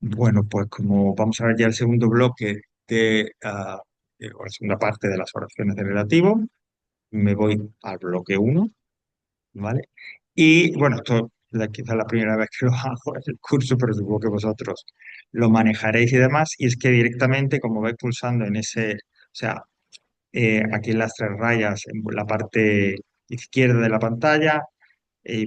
Bueno, pues como vamos a ver ya el segundo bloque o la segunda parte de las oraciones de relativo, me voy al bloque uno, ¿vale? Y bueno, esto es quizás la primera vez que lo hago en el curso, pero supongo que vosotros lo manejaréis y demás. Y es que directamente, como vais pulsando en ese, o sea, aquí en las tres rayas, en la parte izquierda de la pantalla,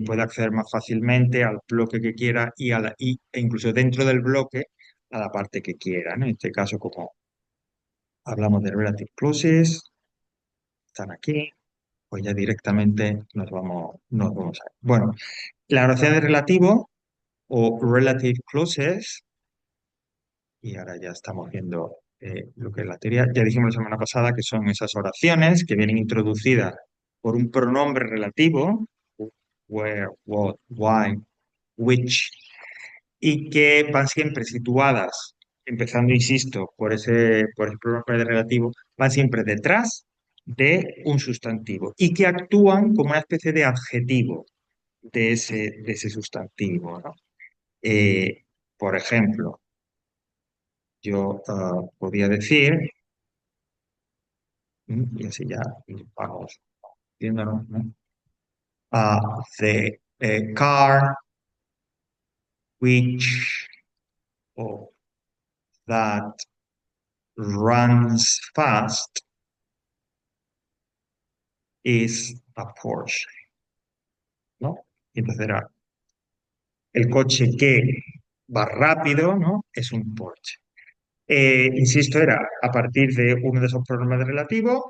puede acceder más fácilmente al bloque que quiera e incluso dentro del bloque a la parte que quiera, ¿no? En este caso, como hablamos de relative clauses, están aquí, pues ya directamente nos vamos a... Bueno, la oración de relativo o relative clauses, y ahora ya estamos viendo lo que es la teoría, ya dijimos la semana pasada que son esas oraciones que vienen introducidas por un pronombre relativo, where, what, why, which, y que van siempre situadas, empezando, insisto, por ese pronombre relativo, van siempre detrás de un sustantivo y que actúan como una especie de adjetivo de ese sustantivo, ¿no? Eh, por ejemplo, yo podría decir, y así ya vamos viéndonos, ¿no? The car which or that runs fast is a Porsche, ¿no? Y entonces era el coche que va rápido, ¿no? Es un Porsche. Insisto, era a partir de uno de esos pronombres relativos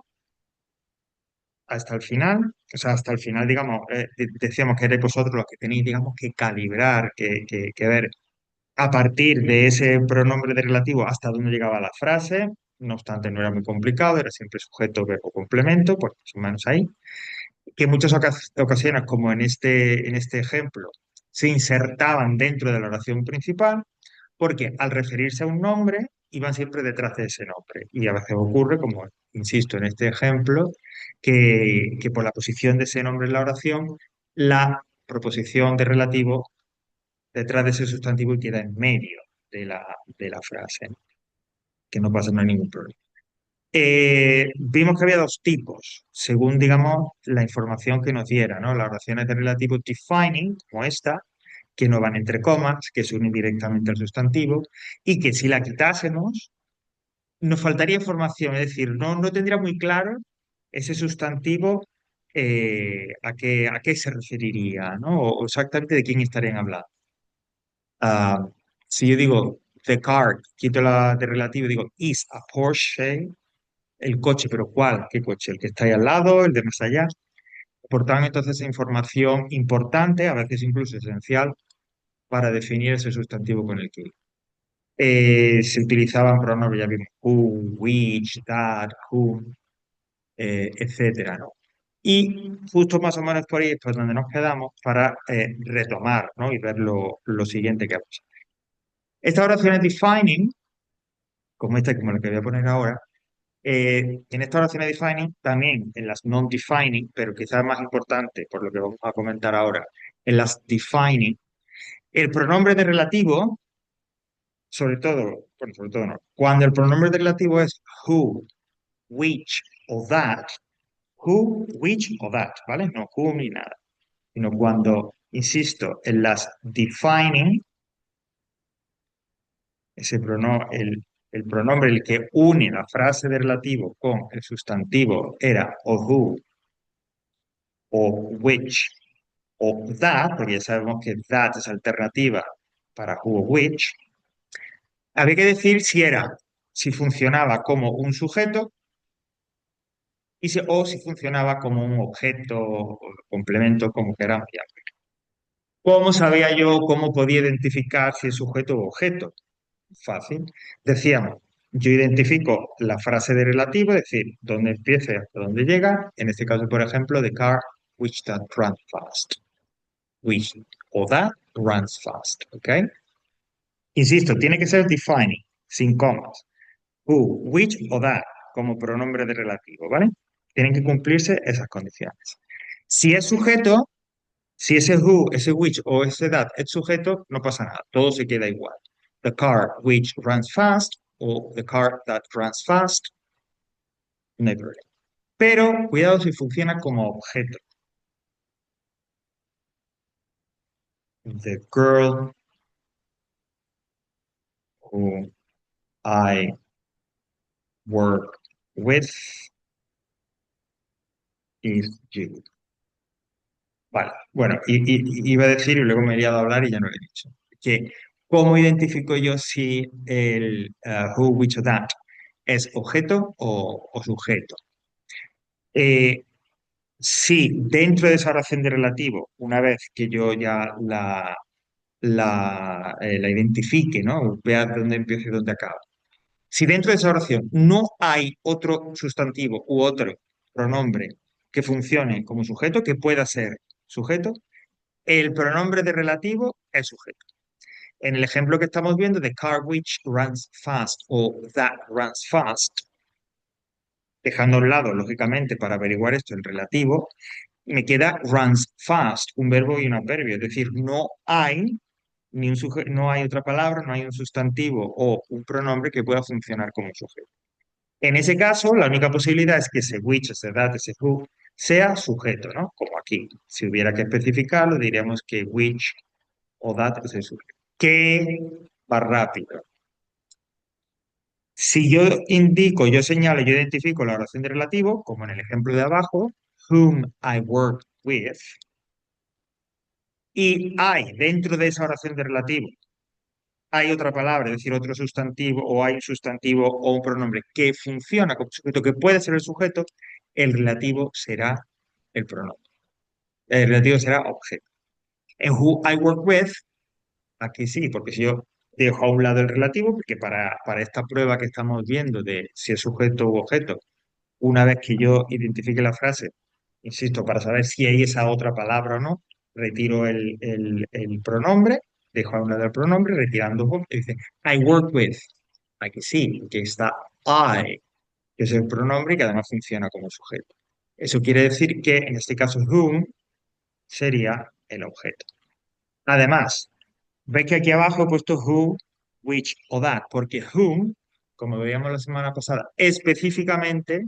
hasta el final, o sea, hasta el final, digamos, decíamos que erais vosotros los que tenéis, digamos, que calibrar, que ver a partir de ese pronombre de relativo hasta dónde llegaba la frase. No obstante, no era muy complicado, era siempre sujeto, verbo, complemento, pues más o menos ahí. Que en muchas ocasiones, como en este ejemplo, se insertaban dentro de la oración principal, porque al referirse a un nombre, iban siempre detrás de ese nombre. Y a veces ocurre, como insisto en este ejemplo, que por la posición de ese nombre en la oración, la proposición de relativo detrás de ese sustantivo y queda en medio de la frase, ¿no? Que no pasa, no hay ningún problema. Vimos que había dos tipos, según, digamos, la información que nos diera, ¿no? Las oraciones de relativo defining, como esta, que no van entre comas, que se unen directamente al sustantivo, y que si la quitásemos, nos faltaría información, es decir, no tendría muy claro ese sustantivo a qué se referiría, ¿no? O exactamente de quién estarían hablando. Ah, si yo digo the car, quito la de relativo, digo is a Porsche, el coche, pero ¿cuál? ¿Qué coche? ¿El que está ahí al lado? ¿El de más allá? Aportaban entonces esa información importante, a veces incluso esencial, para definir ese sustantivo con el que ir. Se utilizaban pronombres, ya vimos, who, which, that, whom, etcétera, ¿no? Y justo más o menos por ahí es por donde nos quedamos para retomar, ¿no? Y ver lo siguiente que vamos. Estas oraciones defining, como esta, como la que voy a poner ahora, en estas oraciones defining, también en las non-defining, pero quizás más importante, por lo que vamos a comentar ahora, en las defining, el pronombre de relativo, sobre todo, bueno, sobre todo no, cuando el pronombre de relativo es who, which o that, who, which o that, ¿vale? No who ni nada, sino cuando, insisto, en las defining, el pronombre el que une la frase de relativo con el sustantivo era o who o which o that, porque ya sabemos que that es alternativa para who o which, había que decir si funcionaba como un sujeto o si funcionaba como un objeto o complemento, como queramos llamar. ¿Cómo sabía yo cómo podía identificar si es sujeto o objeto? Fácil. Decíamos, yo identifico la frase de relativo, es decir, dónde empieza y hasta dónde llega. En este caso, por ejemplo, the car which that runs fast. Which o that runs fast. ¿Ok? Insisto, tiene que ser defining, sin comas. Who, which o that, como pronombre de relativo, ¿vale? Tienen que cumplirse esas condiciones. Si es sujeto, si ese who, ese which o ese that es sujeto, no pasa nada, todo se queda igual. the car which runs fast o the car that runs fast, no hay problema. Pero cuidado si funciona como objeto. The girl who I work with is you. Vale, bueno, iba a decir y luego me he liado a hablar y ya no lo he dicho. Que, ¿cómo identifico yo si el who, which o that es objeto o sujeto? Eh, si dentro de esa oración de relativo, una vez que yo ya la identifique, ¿no? Vea dónde empieza y dónde acaba. Si dentro de esa oración no hay otro sustantivo u otro pronombre que funcione como sujeto, que pueda ser sujeto, el pronombre de relativo es sujeto. En el ejemplo que estamos viendo de car which runs fast o that runs fast, dejando a un lado, lógicamente, para averiguar esto el relativo, me queda runs fast, un verbo y un adverbio. Es decir, no hay no hay otra palabra, no hay un sustantivo o un pronombre que pueda funcionar como sujeto. En ese caso, la única posibilidad es que ese which, ese that, ese who sea sujeto, ¿no? Como aquí. Si hubiera que especificarlo, diríamos que which o that es el sujeto. ¿Qué va rápido? Si yo indico, yo señalo, yo identifico la oración de relativo, como en el ejemplo de abajo, whom I work with, y hay dentro de esa oración de relativo, hay otra palabra, es decir, otro sustantivo, o hay un sustantivo o un pronombre que funciona como sujeto, que puede ser el sujeto, el relativo será el pronombre. El relativo será objeto. En who I work with, aquí sí, porque si yo dejo a un lado el relativo, porque para esta prueba que estamos viendo de si es sujeto u objeto, una vez que yo identifique la frase, insisto, para saber si hay esa otra palabra o no, retiro el pronombre, dejo a un lado el pronombre, retirando whom, y dice, I work with. Aquí sí, que está I, que es el pronombre y que además funciona como sujeto. Eso quiere decir que en este caso whom sería el objeto. Además, ves que aquí abajo he puesto who, which o that, porque whom, como veíamos la semana pasada, específicamente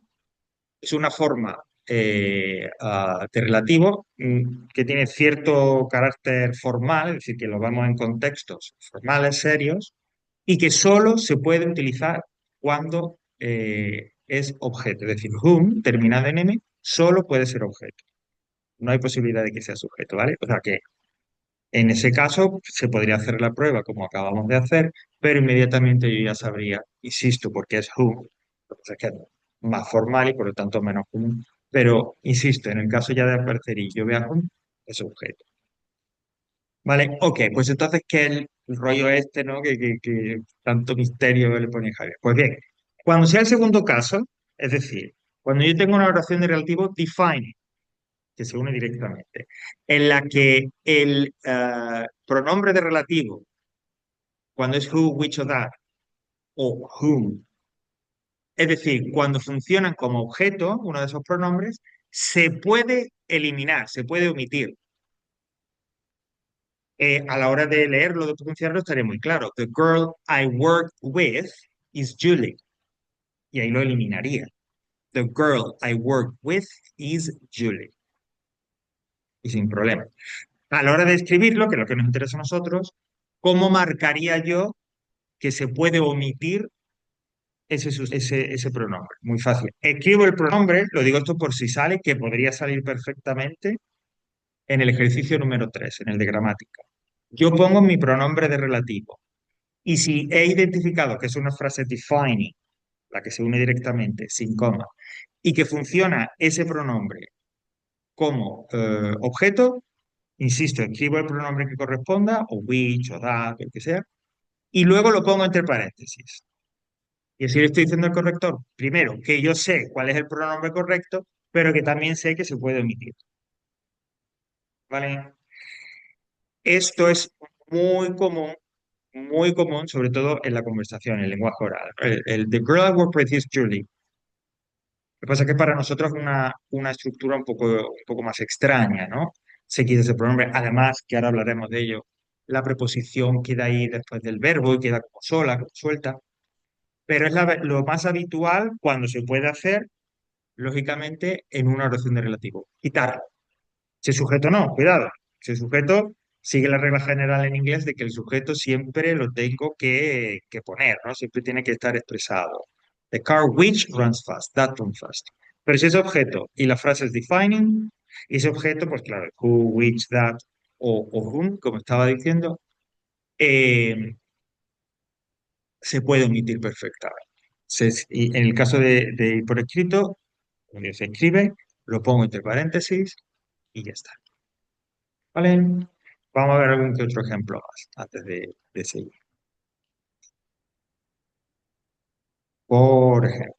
es una forma de relativo que tiene cierto carácter formal, es decir, que lo vemos en contextos formales, serios, y que solo se puede utilizar cuando es objeto. Es decir, whom, terminado en M, solo puede ser objeto. No hay posibilidad de que sea sujeto, ¿vale? O sea que en ese caso se podría hacer la prueba como acabamos de hacer, pero inmediatamente yo ya sabría, insisto, porque es who, lo que pasa es que es más formal y por lo tanto menos común, pero insisto, en el caso ya de aparecer y yo vea who, es objeto. ¿Vale? Ok, pues entonces, ¿qué es el rollo este, ¿no? Que tanto misterio le pone Javier? Pues bien, cuando sea el segundo caso, es decir, cuando yo tengo una oración de relativo define, que se une directamente, en la que el pronombre de relativo, cuando es who, which o that, o whom, es decir, cuando funcionan como objeto, uno de esos pronombres, se puede eliminar, se puede omitir. A la hora de leerlo, de pronunciarlo, estaría muy claro. The girl I work with is Julie. Y ahí lo eliminaría. The girl I work with is Julie. Y sin problema. A la hora de escribirlo, que es lo que nos interesa a nosotros, ¿cómo marcaría yo que se puede omitir ese pronombre? Muy fácil. Escribo el pronombre, lo digo esto por si sale, que podría salir perfectamente en el ejercicio número 3 en el de gramática. Yo pongo mi pronombre de relativo. Y si he identificado que es una frase defining, la que se une directamente, sin coma, y que funciona ese pronombre como objeto, insisto, escribo el pronombre que corresponda, o which, o that, el que sea, y luego lo pongo entre paréntesis. Y así le estoy diciendo al corrector, primero, que yo sé cuál es el pronombre correcto, pero que también sé que se puede omitir. ¿Vale? Esto es muy común, sobre todo en la conversación, en el lenguaje oral. The girl I work with is Julie. Lo que pasa es que para nosotros es una estructura un poco más extraña, ¿no? Se quita ese pronombre, además, que ahora hablaremos de ello, la preposición queda ahí después del verbo y queda como sola, como suelta, pero es lo más habitual cuando se puede hacer, lógicamente, en una oración de relativo. Quitarlo. Si el sujeto no, cuidado. Si el sujeto sigue la regla general en inglés de que el sujeto siempre lo tengo que poner, ¿no? Siempre tiene que estar expresado. The car which runs fast, that runs fast. Pero si es objeto y la frase es defining, y ese objeto, pues claro, who, which, that o whom, como estaba diciendo, eh, se puede omitir perfectamente. Y en el caso de ir por escrito, cuando se escribe, lo pongo entre paréntesis y ya está. ¿Vale? Vamos a ver algún que otro ejemplo más antes de seguir. Por ejemplo,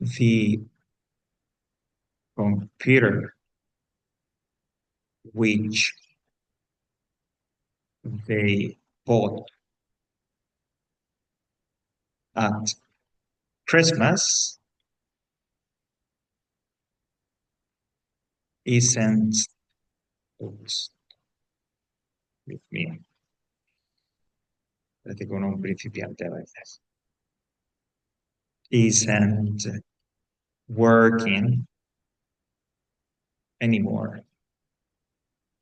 the computer which they bought at Christmas isn't, oops, Dios mío, parece con un principiante a veces, isn't working anymore.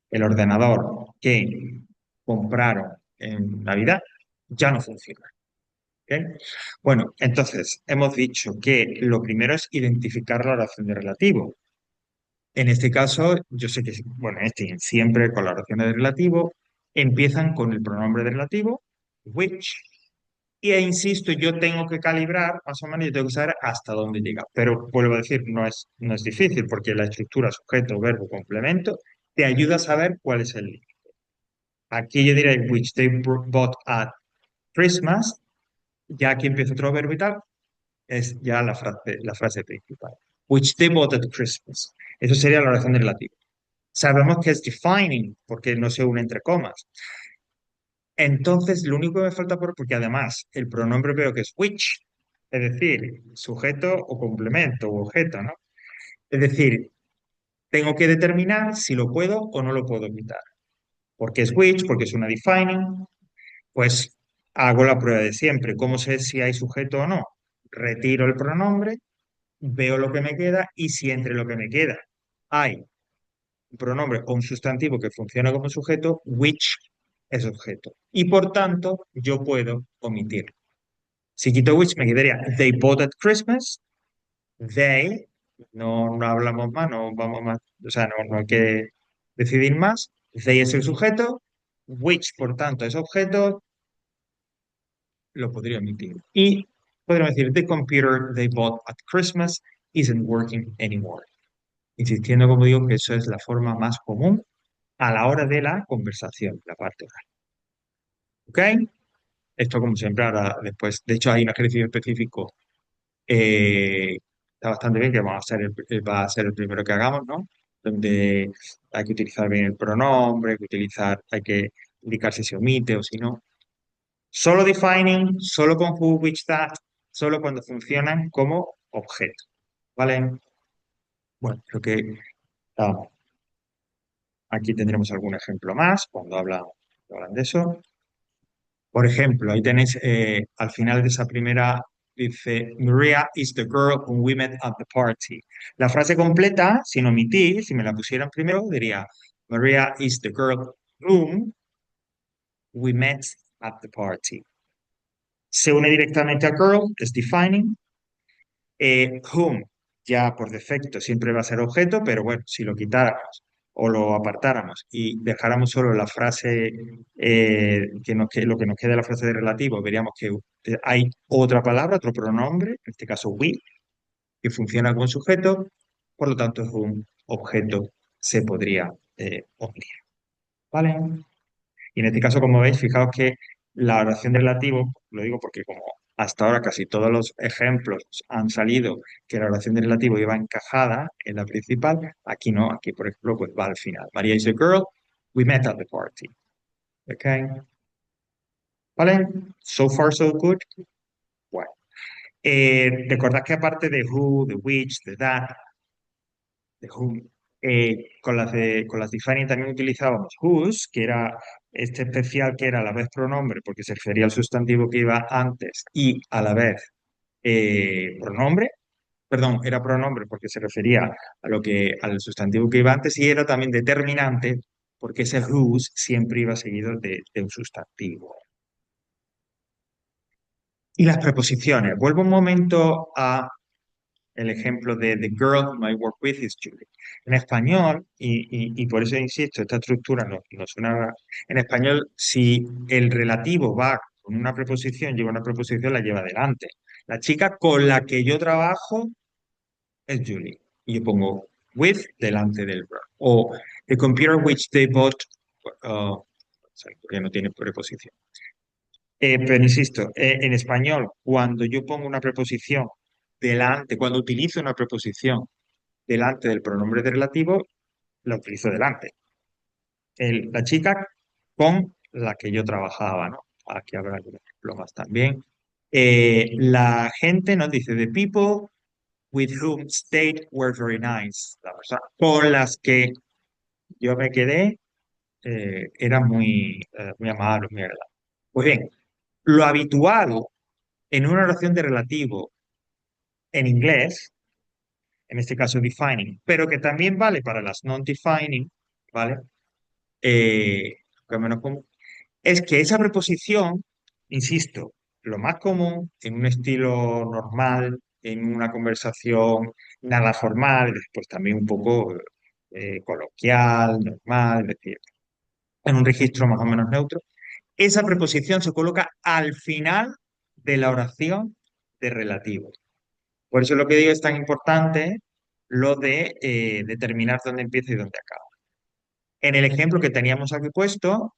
El ordenador que compraron en Navidad ya no funciona. ¿Ok? Bueno, entonces hemos dicho que lo primero es identificar la oración de relativo. En este caso, yo sé que, bueno, siempre con la oración de relativo empiezan con el pronombre de relativo, which, y insisto, yo tengo que calibrar, más o menos, yo tengo que saber hasta dónde llega. Pero vuelvo a decir, no es difícil porque la estructura sujeto, verbo, complemento te ayuda a saber cuál es el límite. Aquí yo diré, which they bought at Christmas, ya aquí empieza otro verbo y tal, es ya la frase principal. Which they bought at Christmas. Eso sería la oración de relativo. Sabemos que es defining, porque no se une entre comas. Entonces, lo único que me falta porque además el pronombre veo que es which, es decir, sujeto o complemento o objeto, ¿no? Es decir, tengo que determinar si lo puedo o no lo puedo quitar. Porque es which, porque es una defining, pues hago la prueba de siempre. ¿Cómo sé si hay sujeto o no? Retiro el pronombre, veo lo que me queda y si entre lo que me queda hay un pronombre o un sustantivo que funciona como sujeto, which es objeto. Y por tanto, yo puedo omitirlo. Si quito which, me quedaría they bought at Christmas, they, no hablamos más, no vamos más, o sea, no hay que decidir más. They es el sujeto, which, por tanto, es objeto, lo podría omitir. Y podríamos decir, the computer they bought at Christmas isn't working anymore. Insistiendo, como digo, que eso es la forma más común a la hora de la conversación, la parte oral. ¿Ok? Esto, como siempre, ahora después, de hecho, hay un ejercicio específico, está bastante bien, que va a ser el primero que hagamos, ¿no? Donde hay que utilizar bien el pronombre, hay que indicar si se omite o si no. Solo defining, solo con who, which, that, solo cuando funcionan como objeto. ¿Vale? Bueno, creo que ah, aquí tendremos algún ejemplo más cuando hablan de eso. Por ejemplo, ahí tenéis al final de esa primera, dice, Maria is the girl whom we met at the party. La frase completa, sin omitir, si me la pusieran primero, diría, Maria is the girl whom we met at the party. Se une directamente a girl, es defining. Whom, ya por defecto, siempre va a ser objeto, pero bueno, si lo quitáramos o lo apartáramos y dejáramos solo la frase, lo que nos queda de la frase de relativo, veríamos que hay otra palabra, otro pronombre, en este caso we, que funciona como sujeto, por lo tanto es un objeto, se podría omitir. ¿Vale? Y en este caso, como veis, fijaos que la oración de relativo, lo digo porque como hasta ahora casi todos los ejemplos han salido que la oración de relativo iba encajada en la principal, aquí no, aquí por ejemplo pues va al final. Maria is a girl, we met at the party. Okay. ¿Vale? So far so good. Bueno. Recordad que aparte de who, the which, the that, the whom, con las defining también utilizábamos whose, que era este especial que era a la vez pronombre porque se refería al sustantivo que iba antes y a la vez pronombre. Perdón, era pronombre porque se refería a al sustantivo que iba antes y era también determinante porque ese whose siempre iba seguido de un sustantivo. Y las preposiciones. Vuelvo un momento a el ejemplo de The girl whom I work with is Julie. En español, y por eso insisto, esta estructura no suena. En español, si el relativo va con una preposición, lleva una preposición, la lleva adelante. La chica con la que yo trabajo es Julie. Y yo pongo with delante del verb. O the computer which they bought, porque no tiene preposición. Pero insisto, en español, cuando yo pongo una preposición delante, cuando utilizo una preposición delante del pronombre de relativo, la utilizo delante. La chica con la que yo trabajaba, ¿no? Aquí habrá algún ejemplo más también. La gente nos dice, the people with whom stayed were very nice. La persona con las que yo me quedé eran muy amables, muy agradables. Pues bien, lo habitual en una oración de relativo en inglés, en este caso defining, pero que también vale para las non-defining, ¿vale? Lo menos común, es que esa preposición, insisto, lo más común en un estilo normal, en una conversación nada formal, después también un poco coloquial, normal, es decir, en un registro más o menos neutro, esa preposición se coloca al final de la oración de relativo. Por eso lo que digo es tan importante lo de determinar dónde empieza y dónde acaba. En el ejemplo que teníamos aquí puesto,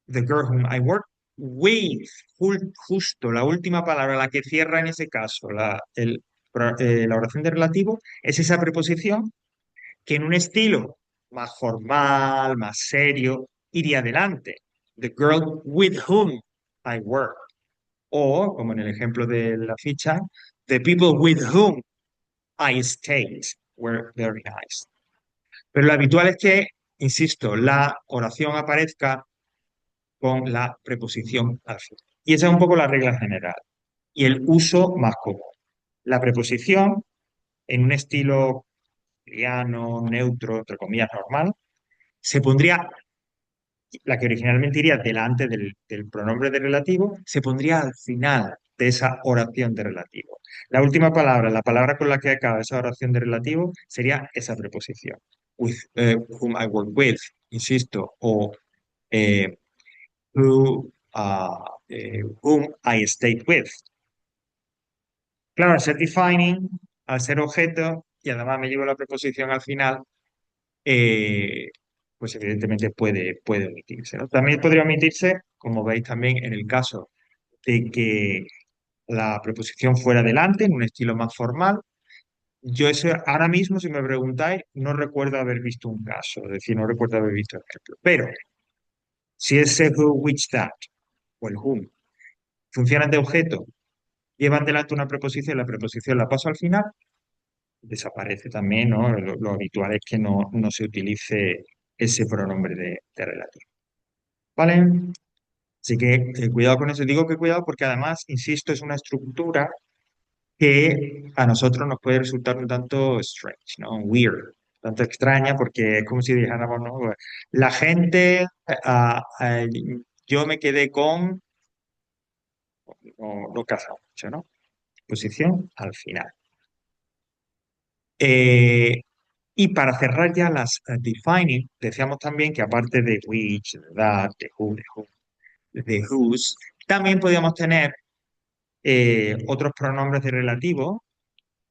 the girl whom I work with, justo la última palabra, la que cierra en ese caso la oración de relativo, es esa preposición que en un estilo más formal, más serio, iría adelante. The girl with whom I work. O, como en el ejemplo de la ficha, the people with whom I stayed were very nice. Pero lo habitual es que, insisto, la oración aparezca con la preposición al final. Y esa es un poco la regla general y el uso más común. La preposición en un estilo liano, neutro, entre comillas, normal, se pondría, la que originalmente iría delante del pronombre de relativo, se pondría al final de esa oración de relativo. La última palabra, la palabra con la que acaba esa oración de relativo, sería esa preposición. With whom I work with, insisto, o eh, whom I stayed with. Claro, al ser defining, al ser objeto, y además me llevo la preposición al final, eh, pues evidentemente puede omitirse, ¿no? También podría omitirse, como veis también en el caso de que la preposición fuera delante, en un estilo más formal. Yo eso, ahora mismo, si me preguntáis, no recuerdo haber visto un caso, es decir, no recuerdo haber visto ejemplo. Pero si ese who, which, that o el whom funcionan de objeto, llevan delante una preposición, la preposición la paso al final, desaparece también, ¿no? Lo habitual es que no se utilice ese pronombre de relativo. ¿Vale? Así que cuidado con eso. Digo que cuidado porque además, insisto, es una estructura que a nosotros nos puede resultar un tanto strange, ¿no? Weird, tanto extraña porque es como si dijéramos, ¿no? La gente, yo me quedé con, no casa mucho, ¿no? Posición al final. Eh, y para cerrar ya las defining, decíamos también que aparte de which, de that, de who, de whose, también podíamos tener otros pronombres de relativo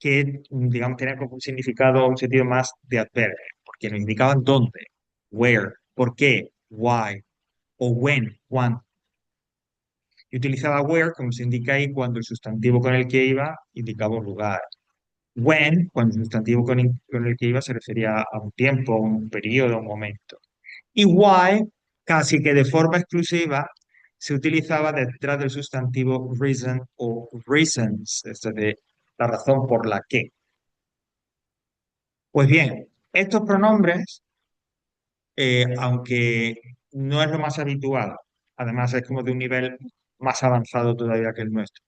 que, digamos, tenían como un significado, un sentido más de adverbio, porque nos indicaban dónde, where, por qué, why, o when, cuándo. Yo utilizaba where, como se indica ahí, cuando el sustantivo con el que iba indicaba un lugar. When, cuando el sustantivo con el que iba se refería a un tiempo, a un periodo, a un momento. Y why, casi que de forma exclusiva, se utilizaba detrás del sustantivo reason o reasons, esto de la razón por la que. Pues bien, estos pronombres, aunque no es lo más habitual, además es como de un nivel más avanzado todavía que el nuestro.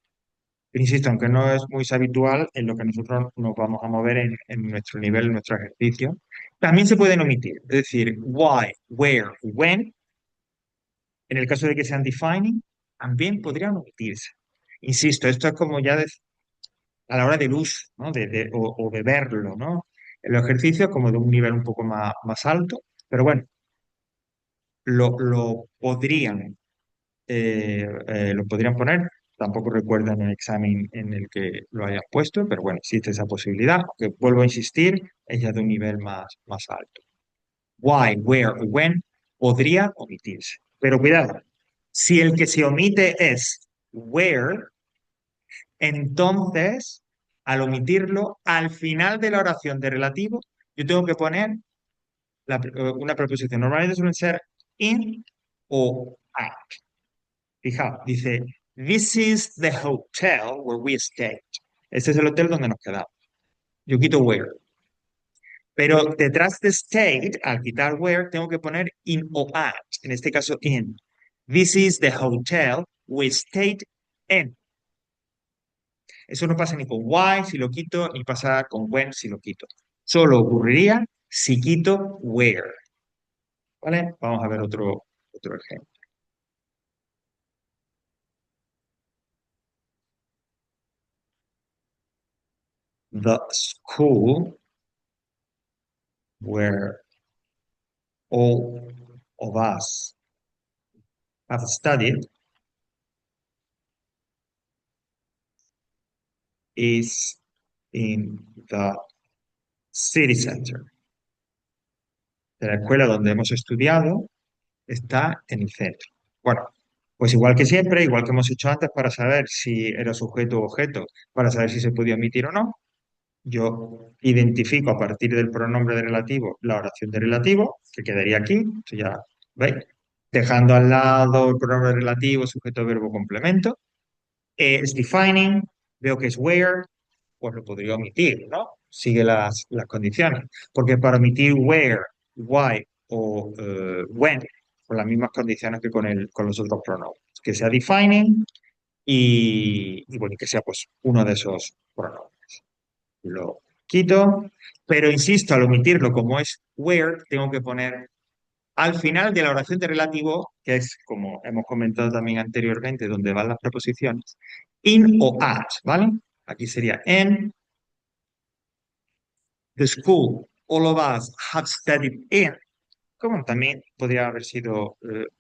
Pero insisto, aunque no es muy habitual en lo que nosotros nos vamos a mover en nuestro nivel, en nuestro ejercicio, también se pueden omitir. Es decir, why, where, when, en el caso de que sean defining, también podrían omitirse. Insisto, esto es como ya a la hora del uso, ¿no? O de verlo, ¿no? El ejercicio como de un nivel un poco más alto, pero bueno, lo podrían poner. Tampoco recuerdo en el examen en el que lo hayas puesto, pero bueno, existe esa posibilidad, que vuelvo a insistir, es ya de un nivel más alto. Why, where o when podría omitirse. Pero cuidado, si el que se omite es where, entonces, al omitirlo, al final de la oración de relativo, yo tengo que poner una preposición. Normalmente suelen ser in o at. Fijaos, dice, This is the hotel where we stayed. Este es el hotel donde nos quedamos. Yo quito where. Pero detrás de stayed, al quitar where, tengo que poner in o at. En este caso, in. This is the hotel we stayed in. Eso no pasa ni con why si lo quito, ni pasa con when si lo quito. Solo ocurriría si quito where. ¿Vale? Vamos a ver otro ejemplo. The school where all of us have studied is in the city center. De la escuela donde hemos estudiado está en el centro. Bueno, pues igual que siempre, igual que hemos hecho antes para saber si era sujeto o objeto, para saber si se podía omitir o no, yo identifico a partir del pronombre de relativo la oración de relativo, que quedaría aquí, esto ya veis, dejando al lado el pronombre relativo, sujeto, verbo, complemento. Es defining, veo que es where, pues lo podría omitir, ¿no? Sigue las condiciones. Porque para omitir where, why o when, con las mismas condiciones que con los otros pronombres. Que sea defining y bueno, que sea pues uno de esos pronombres. Lo quito, pero insisto, al omitirlo como es where, tengo que poner al final de la oración de relativo, que es como hemos comentado también anteriormente, donde van las preposiciones, in o at, ¿vale? Aquí sería in the school all of us have studied in, como también podría haber sido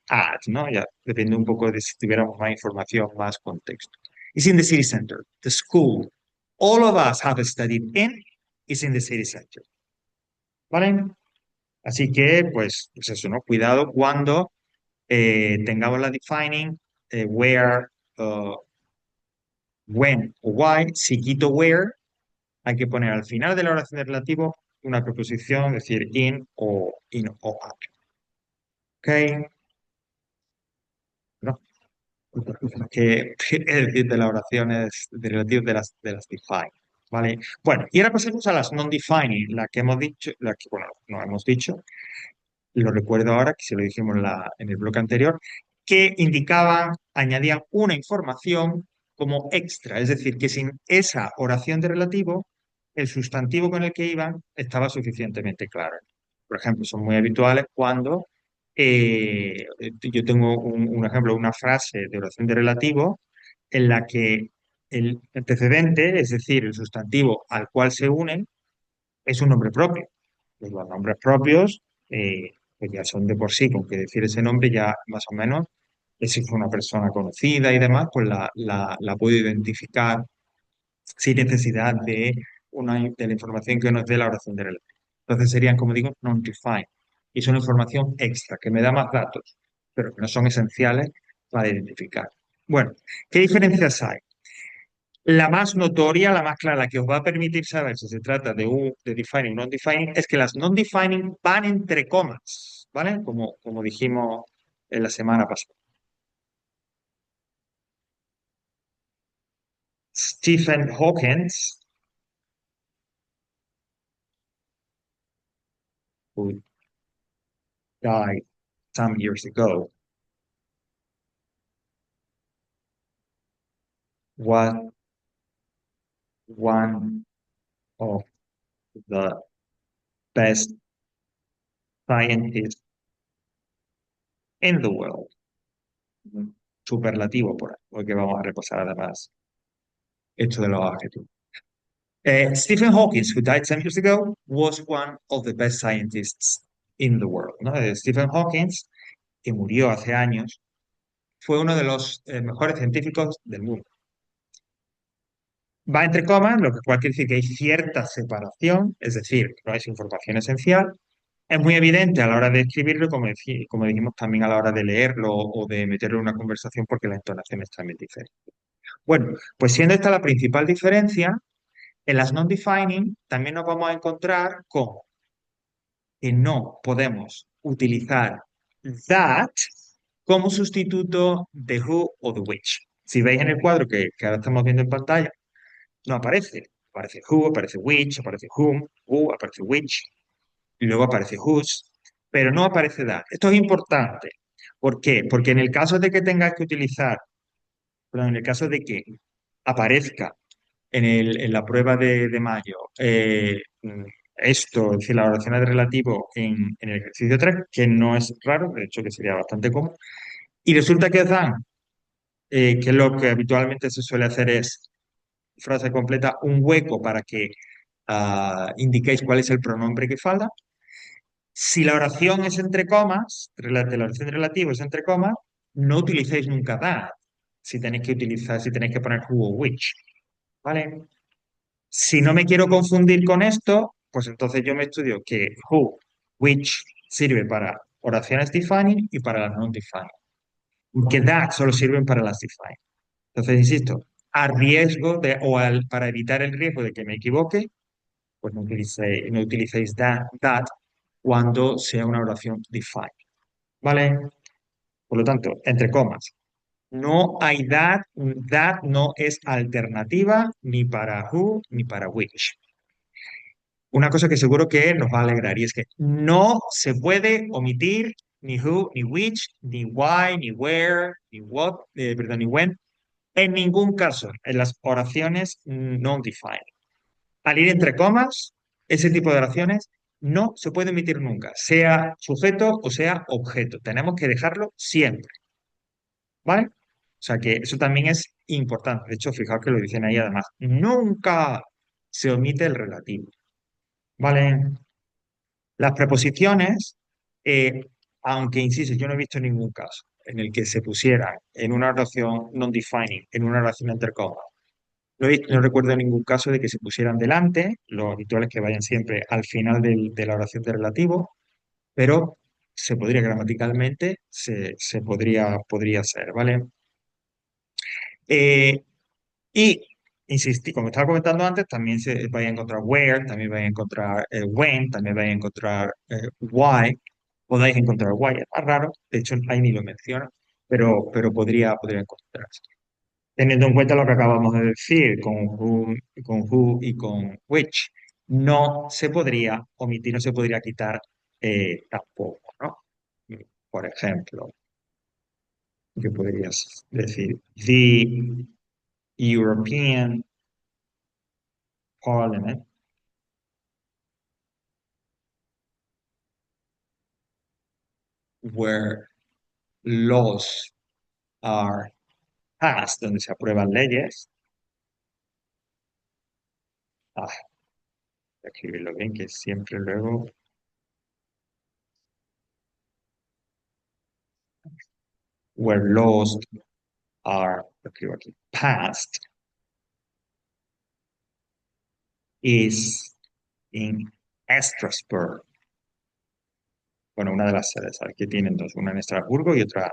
at, ¿no? Ya depende un poco de si tuviéramos más información, más contexto. Is in the city center. The school all of us have studied in is in the city center, ¿vale? Así que, pues eso, ¿no? Cuidado cuando tengamos la defining, where, uh, when o why. Si quito where, hay que poner al final de la oración de relativo una preposición, es decir, in o at. ¿Ok? ¿No? Que es decir, de las oraciones de relativo de las define. ¿Vale? Bueno, y ahora pasemos a las non-defining, la que hemos dicho, la que, bueno, no hemos dicho, lo recuerdo ahora, que se lo dijimos en el bloque anterior, que indicaban, añadían una información como extra, es decir, que sin esa oración de relativo, el sustantivo con el que iban estaba suficientemente claro. Por ejemplo, son muy habituales cuando yo tengo un ejemplo, una frase de oración de relativo en la que el antecedente, es decir, el sustantivo al cual se unen, es un nombre propio. Pues los nombres propios, pues ya son de por sí, con que decir ese nombre ya más o menos, si fue una persona conocida y demás, pues la puedo identificar sin necesidad de la información que nos dé la oración de relación. Entonces serían, como digo, non-defined. Y son información extra, que me da más datos, pero que no son esenciales para identificar. Bueno, ¿qué diferencias hay? La más notoria, la más clara, que os va a permitir saber si se trata de defining o non-defining, es que las non-defining van entre comas, ¿vale? Como dijimos en la semana pasada. Stephen Hawking, who died some years ago, was one of the best scientists in the world. Superlativo por ahí, porque vamos a repasar además esto de los adjetivos. Stephen Hawking, who died some years ago, was one of the best scientists in the world, ¿no? Stephen Hawking, que murió hace años, fue uno de los mejores científicos del mundo. Va entre comas, lo cual quiere decir que hay cierta separación, es decir, no es información esencial. Es muy evidente a la hora de escribirlo, como dijimos también a la hora de leerlo o de meterlo en una conversación, porque la entonación es también diferente. Bueno, pues siendo esta la principal diferencia, en las non-defining también nos vamos a encontrar con que no podemos utilizar that como sustituto de who o de which. Si veis en el cuadro que ahora estamos viendo en pantalla, no aparece. Aparece who, aparece which, aparece whom, who, aparece which, y luego aparece whose, pero no aparece that. Esto es importante. ¿Por qué? Porque en el caso de que tengáis que utilizar, perdón, en el caso de que aparezca en la prueba de mayo, esto, es decir, las oraciones de relativo en el ejercicio 3 que no es raro, de hecho que sería bastante común, y resulta que os dan, que lo que habitualmente se suele hacer es frase completa, un hueco para que indiquéis cuál es el pronombre que falta. Si la oración es entre comas, la oración de relativo es entre comas, no utilicéis nunca that, si tenéis que poner who o which, ¿vale? Si no me quiero confundir con esto, pues entonces yo me estudio que who, which sirve para oraciones defining y para las non-defining. Porque that solo sirven para las defining. Entonces, insisto, a riesgo de, para evitar el riesgo de que me equivoque, pues no utilicéis that cuando sea una oración defined. ¿Vale? Por lo tanto, entre comas, no hay that no es alternativa ni para who ni para which. Una cosa que seguro que nos va a alegrar y es que no se puede omitir ni who, ni which, ni why, ni where, ni what, perdón, ni when, en ningún caso en las oraciones non-defined. Al ir entre comas, ese tipo de oraciones no se puede omitir nunca, sea sujeto o sea objeto. Tenemos que dejarlo siempre, ¿vale? O sea que eso también es importante. De hecho, fijaos que lo dicen ahí además. Nunca se omite el relativo, ¿vale? Las preposiciones, eh, aunque insisto, yo no he visto ningún caso en el que se pusieran en una oración non-defining, en una oración entre comas. No recuerdo ningún caso de que se pusieran delante, lo habitual es que vayan siempre al final de la oración de relativo, pero se podría gramaticalmente, podría ser, ¿vale? Eh, y, insistí, como estaba comentando antes, también se vaya a encontrar where, también vaya a encontrar when, también vaya a encontrar why, podáis encontrar why, es más raro, de hecho ahí ni lo menciona, pero podría encontrarse. Teniendo en cuenta lo que acabamos de decir con who y con which, no se podría omitir, no se podría quitar tampoco, ¿no? Por ejemplo, ¿qué podrías decir? The European Parliament, where laws are passed, donde se aprueban leyes. Ah, voy a escribirlo bien, que siempre luego, where laws are, lo escribo aquí, passed, is in Strasbourg. Bueno, una de las sedes, ¿sabes? Que tienen dos, una en Estrasburgo y otra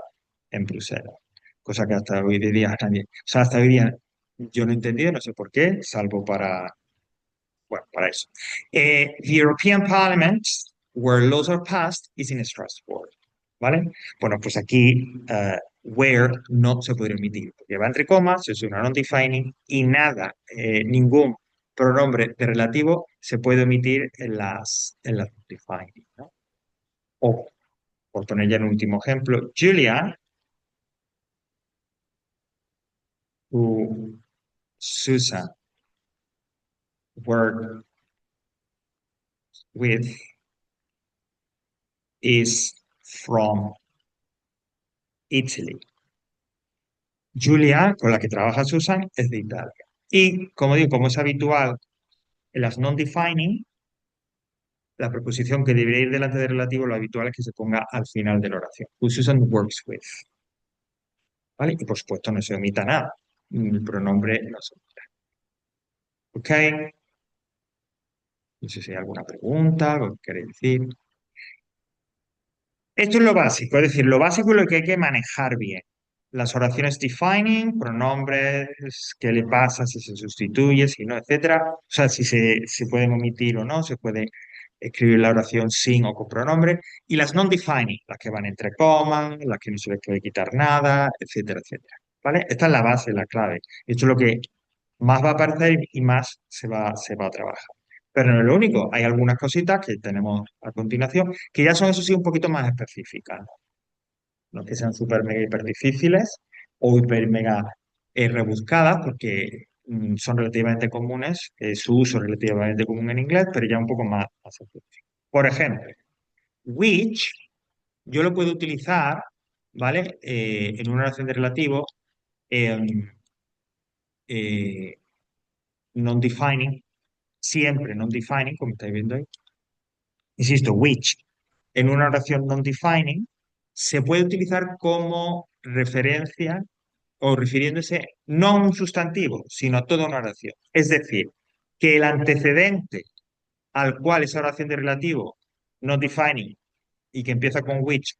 en Bruselas. Cosa que hasta hoy de día también, o sea, hasta hoy día yo no he entendido, no sé por qué, salvo para, bueno, para eso. The European Parliament, where laws are passed, is in Strasbourg. ¿Vale? Bueno, pues aquí Where no se podría omitir, porque va entre comas, es una non-defining y nada, ningún pronombre de relativo se puede omitir en las defining, ¿no? O, por poner ya un último ejemplo, Julia, who Susan worked with, is from Italy. Julia, con la que trabaja Susan, es de Italia. Y, como digo, como es habitual en las non-defining, la preposición que debería ir delante del relativo, lo habitual es que se ponga al final de la oración. Who Susan works with. ¿Vale? Y por supuesto no se omita nada. El pronombre no se omite. ¿Ok? No sé si hay alguna pregunta, algo que queréis decir. Esto es lo básico, es decir, lo básico es lo que hay que manejar bien. Las oraciones defining, pronombres, qué le pasa si se sustituye, si no, etcétera. O sea, si se pueden omitir o no, se puede escribir la oración sin o con pronombre. Y las non-defining, las que van entre comas, las que no se les puede quitar nada, etcétera, etcétera. ¿Vale? Esta es la base, la clave. Esto es lo que más va a aparecer y más se va a trabajar. Pero no es lo único, hay algunas cositas que tenemos a continuación que ya son, eso sí, un poquito más específicas, ¿no? No que sean súper mega hiper difíciles o hiper mega rebuscadas, porque son relativamente comunes, su uso es relativamente común en inglés, pero ya un poco más específico. Por ejemplo, which yo lo puedo utilizar, ¿vale? En una oración de relativo eh, non-defining, siempre non-defining, como estáis viendo ahí. Insisto, which en una oración non-defining se puede utilizar como referencia o refiriéndose no a un sustantivo, sino a toda una oración. Es decir, que el antecedente al cual esa oración de relativo non-defining y que empieza con which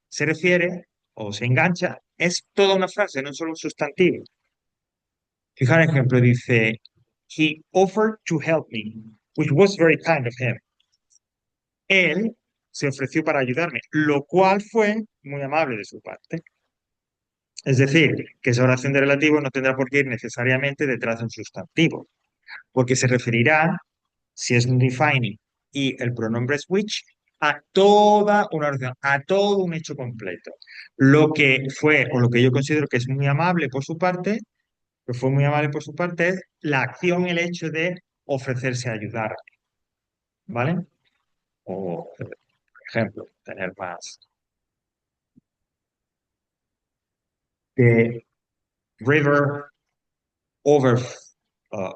se refiere o se engancha, es toda una frase, no solo un sustantivo. Fijar el ejemplo, dice, he offered to help me, which was very kind of him. Él se ofreció para ayudarme, lo cual fue muy amable de su parte. Es decir, que esa oración de relativo no tendrá por qué ir necesariamente detrás de un sustantivo, porque se referirá, si es un defining y el pronombre es which, a toda una oración, a todo un hecho completo. Lo que fue, o lo que yo considero que es muy amable por su parte, que fue muy amable por su parte, es la acción, el hecho de ofrecerse a ayudar, ¿vale? O, por ejemplo, tener más. The river over, uh,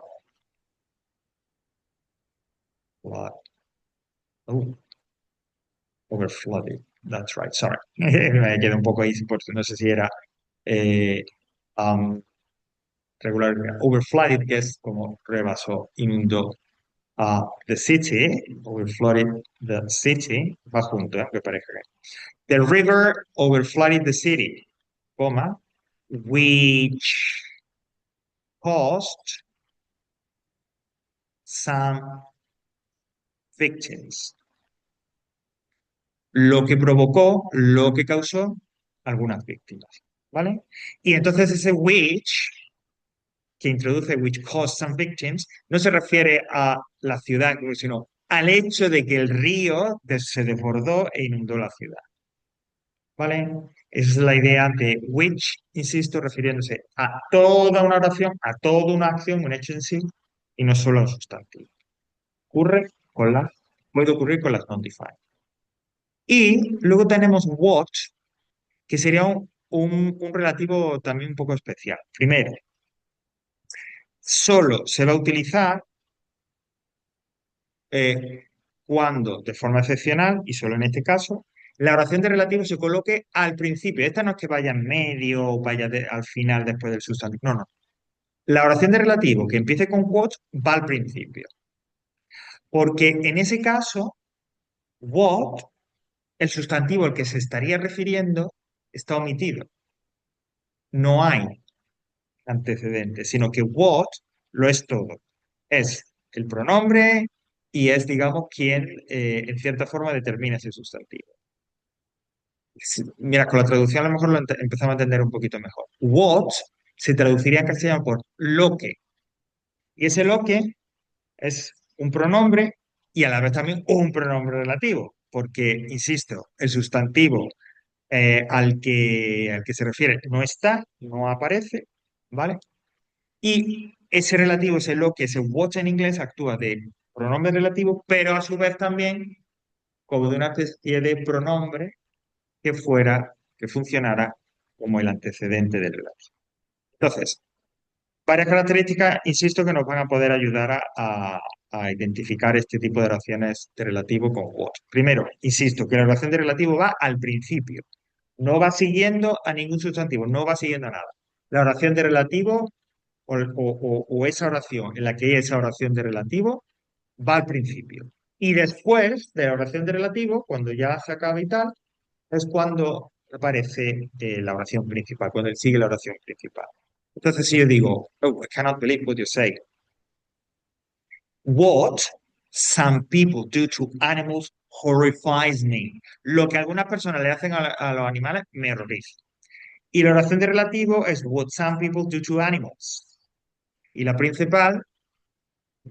oh, overflooded. That's right, sorry. Me quedé un poco ahí, porque no sé si era eh, um, regular. Overflooded, que es como rebasó, inundó. The city, overflooded the city, va junto, aunque parezca que. The river overflooded the city, coma, which caused some victims. Lo que provocó, lo que causó algunas víctimas, ¿vale? Y entonces ese which, que introduce which caused some victims, no se refiere a la ciudad, sino al hecho de que el río se desbordó e inundó la ciudad, ¿vale? Esa es la idea de which, insisto, refiriéndose a toda una oración, a toda una acción, un hecho en sí, y no solo a un sustantivo. Ocurre con las, puede ocurrir con las non-defined. Y luego tenemos what, que sería un relativo también un poco especial. Primero, solo se va a utilizar eh, cuando, de forma excepcional, y solo en este caso, la oración de relativo se coloque al principio. Esta no es que vaya en medio o vaya al final después del sustantivo. No, no. La oración de relativo que empiece con what va al principio. Porque en ese caso, what, el sustantivo al que se estaría refiriendo, está omitido. No hay antecedente, sino que what lo es todo. Es el pronombre y es, digamos, quien en cierta forma determina ese sustantivo. Mira, con la traducción a lo mejor empezamos a entender un poquito mejor. What se traduciría en castellano por lo que. Y ese lo que es un pronombre y a la vez también un pronombre relativo, porque, insisto, el sustantivo al que se refiere no está, no aparece, ¿vale? Y ese relativo, ese lo que, ese what en inglés, actúa de pronombre relativo, pero a su vez también como de una especie de pronombre que funcionara como el antecedente del relativo. Entonces, varias características, insisto, que nos van a poder ayudar a identificar este tipo de oraciones de relativo con what. Primero, insisto, que la oración de relativo va al principio, no va siguiendo a ningún sustantivo, no va siguiendo a nada. La oración de relativo o esa oración en la que hay esa oración de relativo va al principio. Y después de la oración de relativo, cuando ya se acaba y tal, es cuando aparece la oración principal, cuando sigue la oración principal. Entonces, si yo digo, oh, I cannot believe what you say. What some people do to animals horrifies me. Lo que algunas personas le hacen a los animales me horroriza. Y la oración de relativo es what some people do to animals. Y la principal,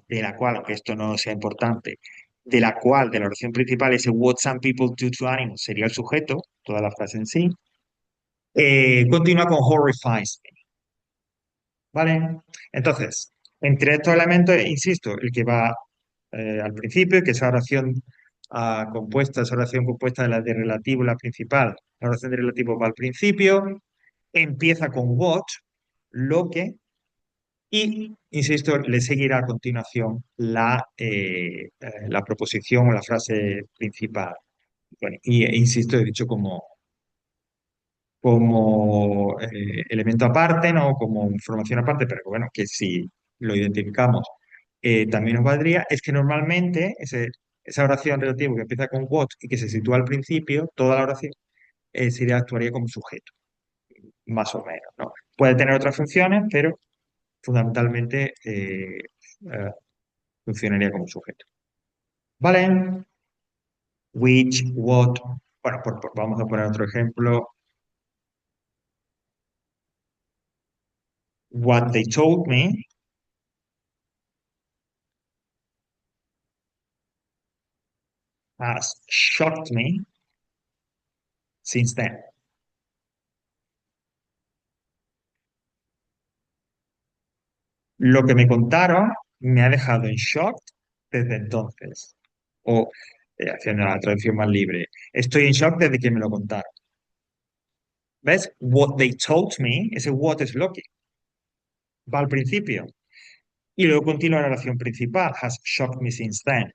de la cual, aunque esto no sea importante, de la oración principal, ese what some people do to animals sería el sujeto, toda la frase en sí, continúa con horrifies me, ¿vale? Entonces, entre estos elementos, insisto, el que va al principio, que esa oración esa oración compuesta de la de relativo, la principal, la oración de relativo va al principio, empieza con what, lo que, y, insisto, le seguirá a continuación la proposición o la frase principal. Bueno, y insisto, he dicho como elemento aparte, no como información aparte, pero bueno, que si lo identificamos también nos valdría, es que normalmente esa oración relativa que empieza con what y que se sitúa al principio, toda la oración, actuaría como sujeto, más o menos, ¿no? Puede tener otras funciones, pero fundamentalmente funcionaría como sujeto. ¿Vale? Which, what. Bueno, vamos a poner otro ejemplo. What they told me has shocked me since then. Lo que me contaron me ha dejado en shock desde entonces. O, haciendo la traducción más libre, estoy en shock desde que me lo contaron. ¿Ves? What they told me, ese what es lo que va al principio. Y luego continúa la oración principal, has shocked me since then.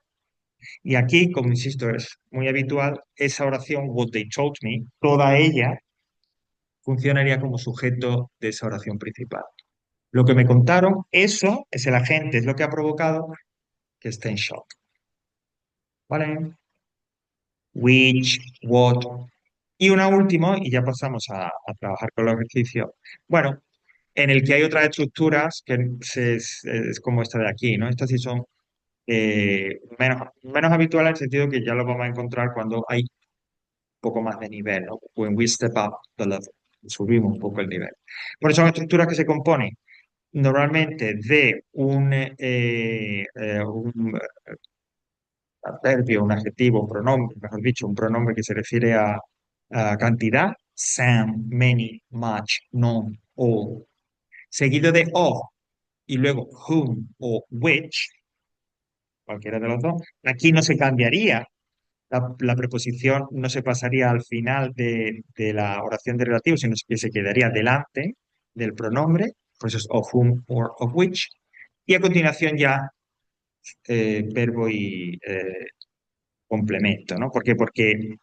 Y aquí, como insisto, es muy habitual, esa oración, what they told me, toda ella funcionaría como sujeto de esa oración principal. Lo que me contaron, eso es el agente, es lo que ha provocado que esté en shock. ¿Vale? Which, what. Y una última, y ya pasamos a trabajar con los ejercicios. Bueno, en el que hay otras estructuras que es como esta de aquí, ¿no? Estas sí son menos habituales en el sentido que ya lo vamos a encontrar cuando hay un poco más de nivel, ¿no? When we step up the level, subimos un poco el nivel. Bueno, son estructuras que se componen normalmente de un adverbio, un adjetivo, un pronombre, mejor dicho, un pronombre que se refiere a cantidad, some, many, much, none, all, seguido de of y luego whom o which, cualquiera de los dos. Aquí no se cambiaría, la preposición no se pasaría al final de la oración de relativo, sino que se quedaría delante del pronombre, pues es of whom or of which, y a continuación ya verbo y complemento, ¿no? ¿Por qué? Porque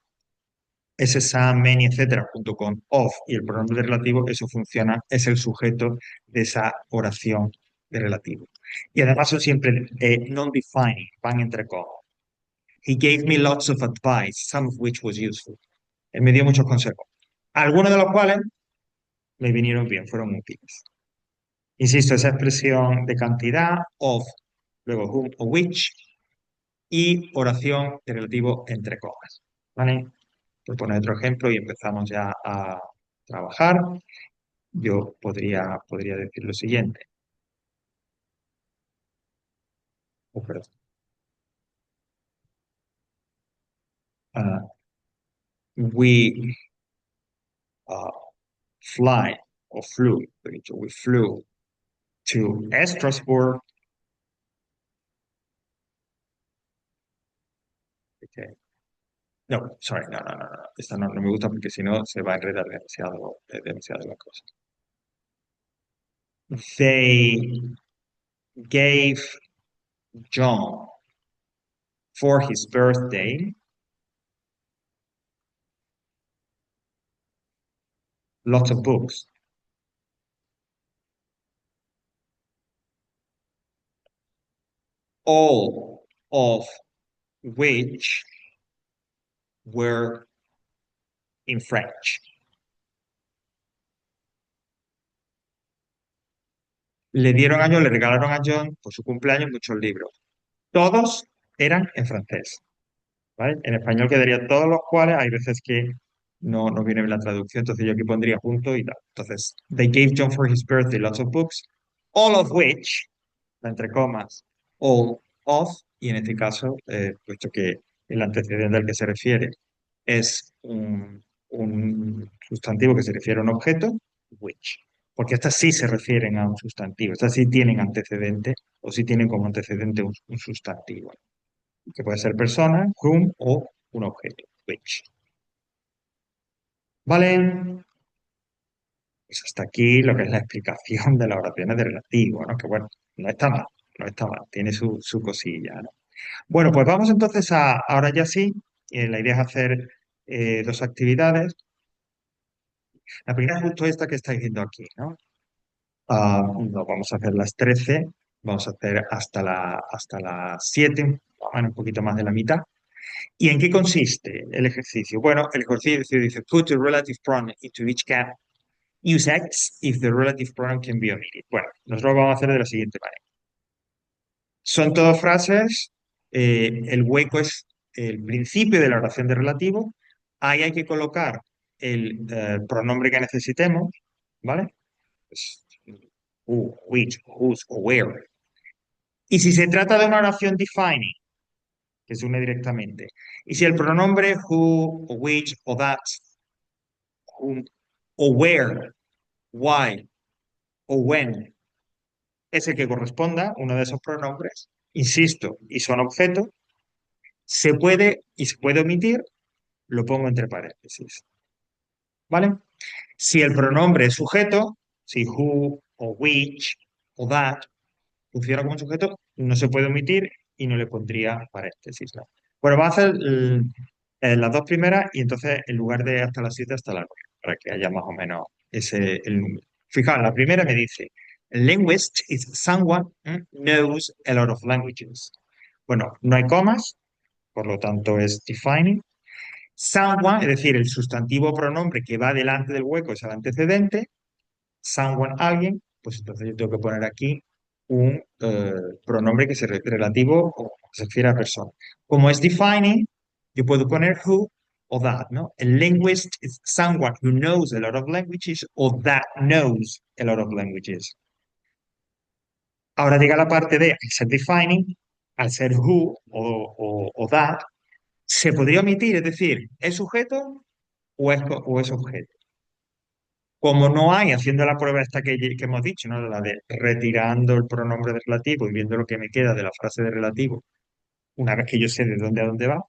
ese some, many, etcétera, junto con of y el pronombre de relativo, eso funciona, es el sujeto de esa oración de relativo. Y además son siempre non-defining, van entre comas. He gave me lots of advice, some of which was useful. Él me dio muchos consejos, algunos de los cuales me vinieron bien, fueron útiles. Insisto, esa expresión de cantidad, of, luego whom o which, y oración de relativo entre comas. ¿Vale? proponer otro ejemplo y empezamos ya a trabajar. Yo podría decir lo siguiente. Oh, perdón. Uh, we uh, fly or flew. We flew to Strasbourg. Okay. No, sorry, no, no, no, no. Esta no me gusta porque si no se va a enredar demasiado la cosa. They gave John for his birthday lots of books, all of which were in French. Le regalaron a John por su cumpleaños muchos libros. Todos eran en francés, ¿vale? En español quedaría todos los cuales, hay veces que no viene bien la traducción, entonces yo aquí pondría punto y tal. Entonces, they gave John for his birthday lots of books, all of which, entre comas, all of, y en este caso, puesto que el antecedente al que se refiere es un sustantivo que se refiere a un objeto, which. Porque estas sí se refieren a un sustantivo, estas sí tienen antecedente o sí tienen como antecedente un sustantivo, que puede ser persona, whom o un objeto, which. ¿Vale? Pues hasta aquí lo que es la explicación de las oraciones de relativo, ¿no? Que bueno, no está mal, no está mal, tiene su cosilla, ¿no? Bueno, pues vamos entonces ahora ya sí, la idea es hacer dos actividades. La primera es justo esta que estáis viendo aquí, ¿no? No vamos a hacer las 13, vamos a hacer hasta las 7, bueno, un poquito más de la mitad. ¿Y en qué consiste el ejercicio? Bueno, el ejercicio dice, put the relative pronoun into each cap, use X if the relative pronoun can be omitted. Bueno, nosotros lo vamos a hacer de la siguiente manera. Son todas frases, el hueco es el principio de la oración de relativo, ahí hay que colocar el pronombre que necesitemos, ¿vale? Pues, who, which, whose o where. Y si se trata de una oración defining, que se une directamente, y si el pronombre who, o which, o that, whom, o where, why, o when, es el que corresponda, uno de esos pronombres, insisto, y son objetos, se puede omitir, lo pongo entre paréntesis, ¿vale? Si el pronombre es sujeto, si who, o which, o that, funciona como un sujeto, no se puede omitir y no le pondría paréntesis, ¿no? Bueno, va a hacer las dos primeras y entonces en lugar de hasta las 7 hasta las 9, para que haya más o menos el número. Fijaos, la primera me dice, "A linguist is someone who knows a lot of languages." Bueno, no hay comas, por lo tanto es defining. Someone, es decir, el sustantivo pronombre que va delante del hueco es el antecedente. Someone, alguien, pues entonces yo tengo que poner aquí un pronombre que relativo o se refiere a persona. Como es defining, yo puedo poner who o that, ¿no? A linguist is someone who knows a lot of languages o that knows a lot of languages. Ahora llega la parte de, al ser defining, al ser who o that, se podría omitir, es decir, ¿es sujeto o es objeto? Como no hay, haciendo la prueba esta que hemos dicho, ¿no? La de retirando el pronombre de relativo y viendo lo que me queda de la frase de relativo, una vez que yo sé de dónde a dónde va,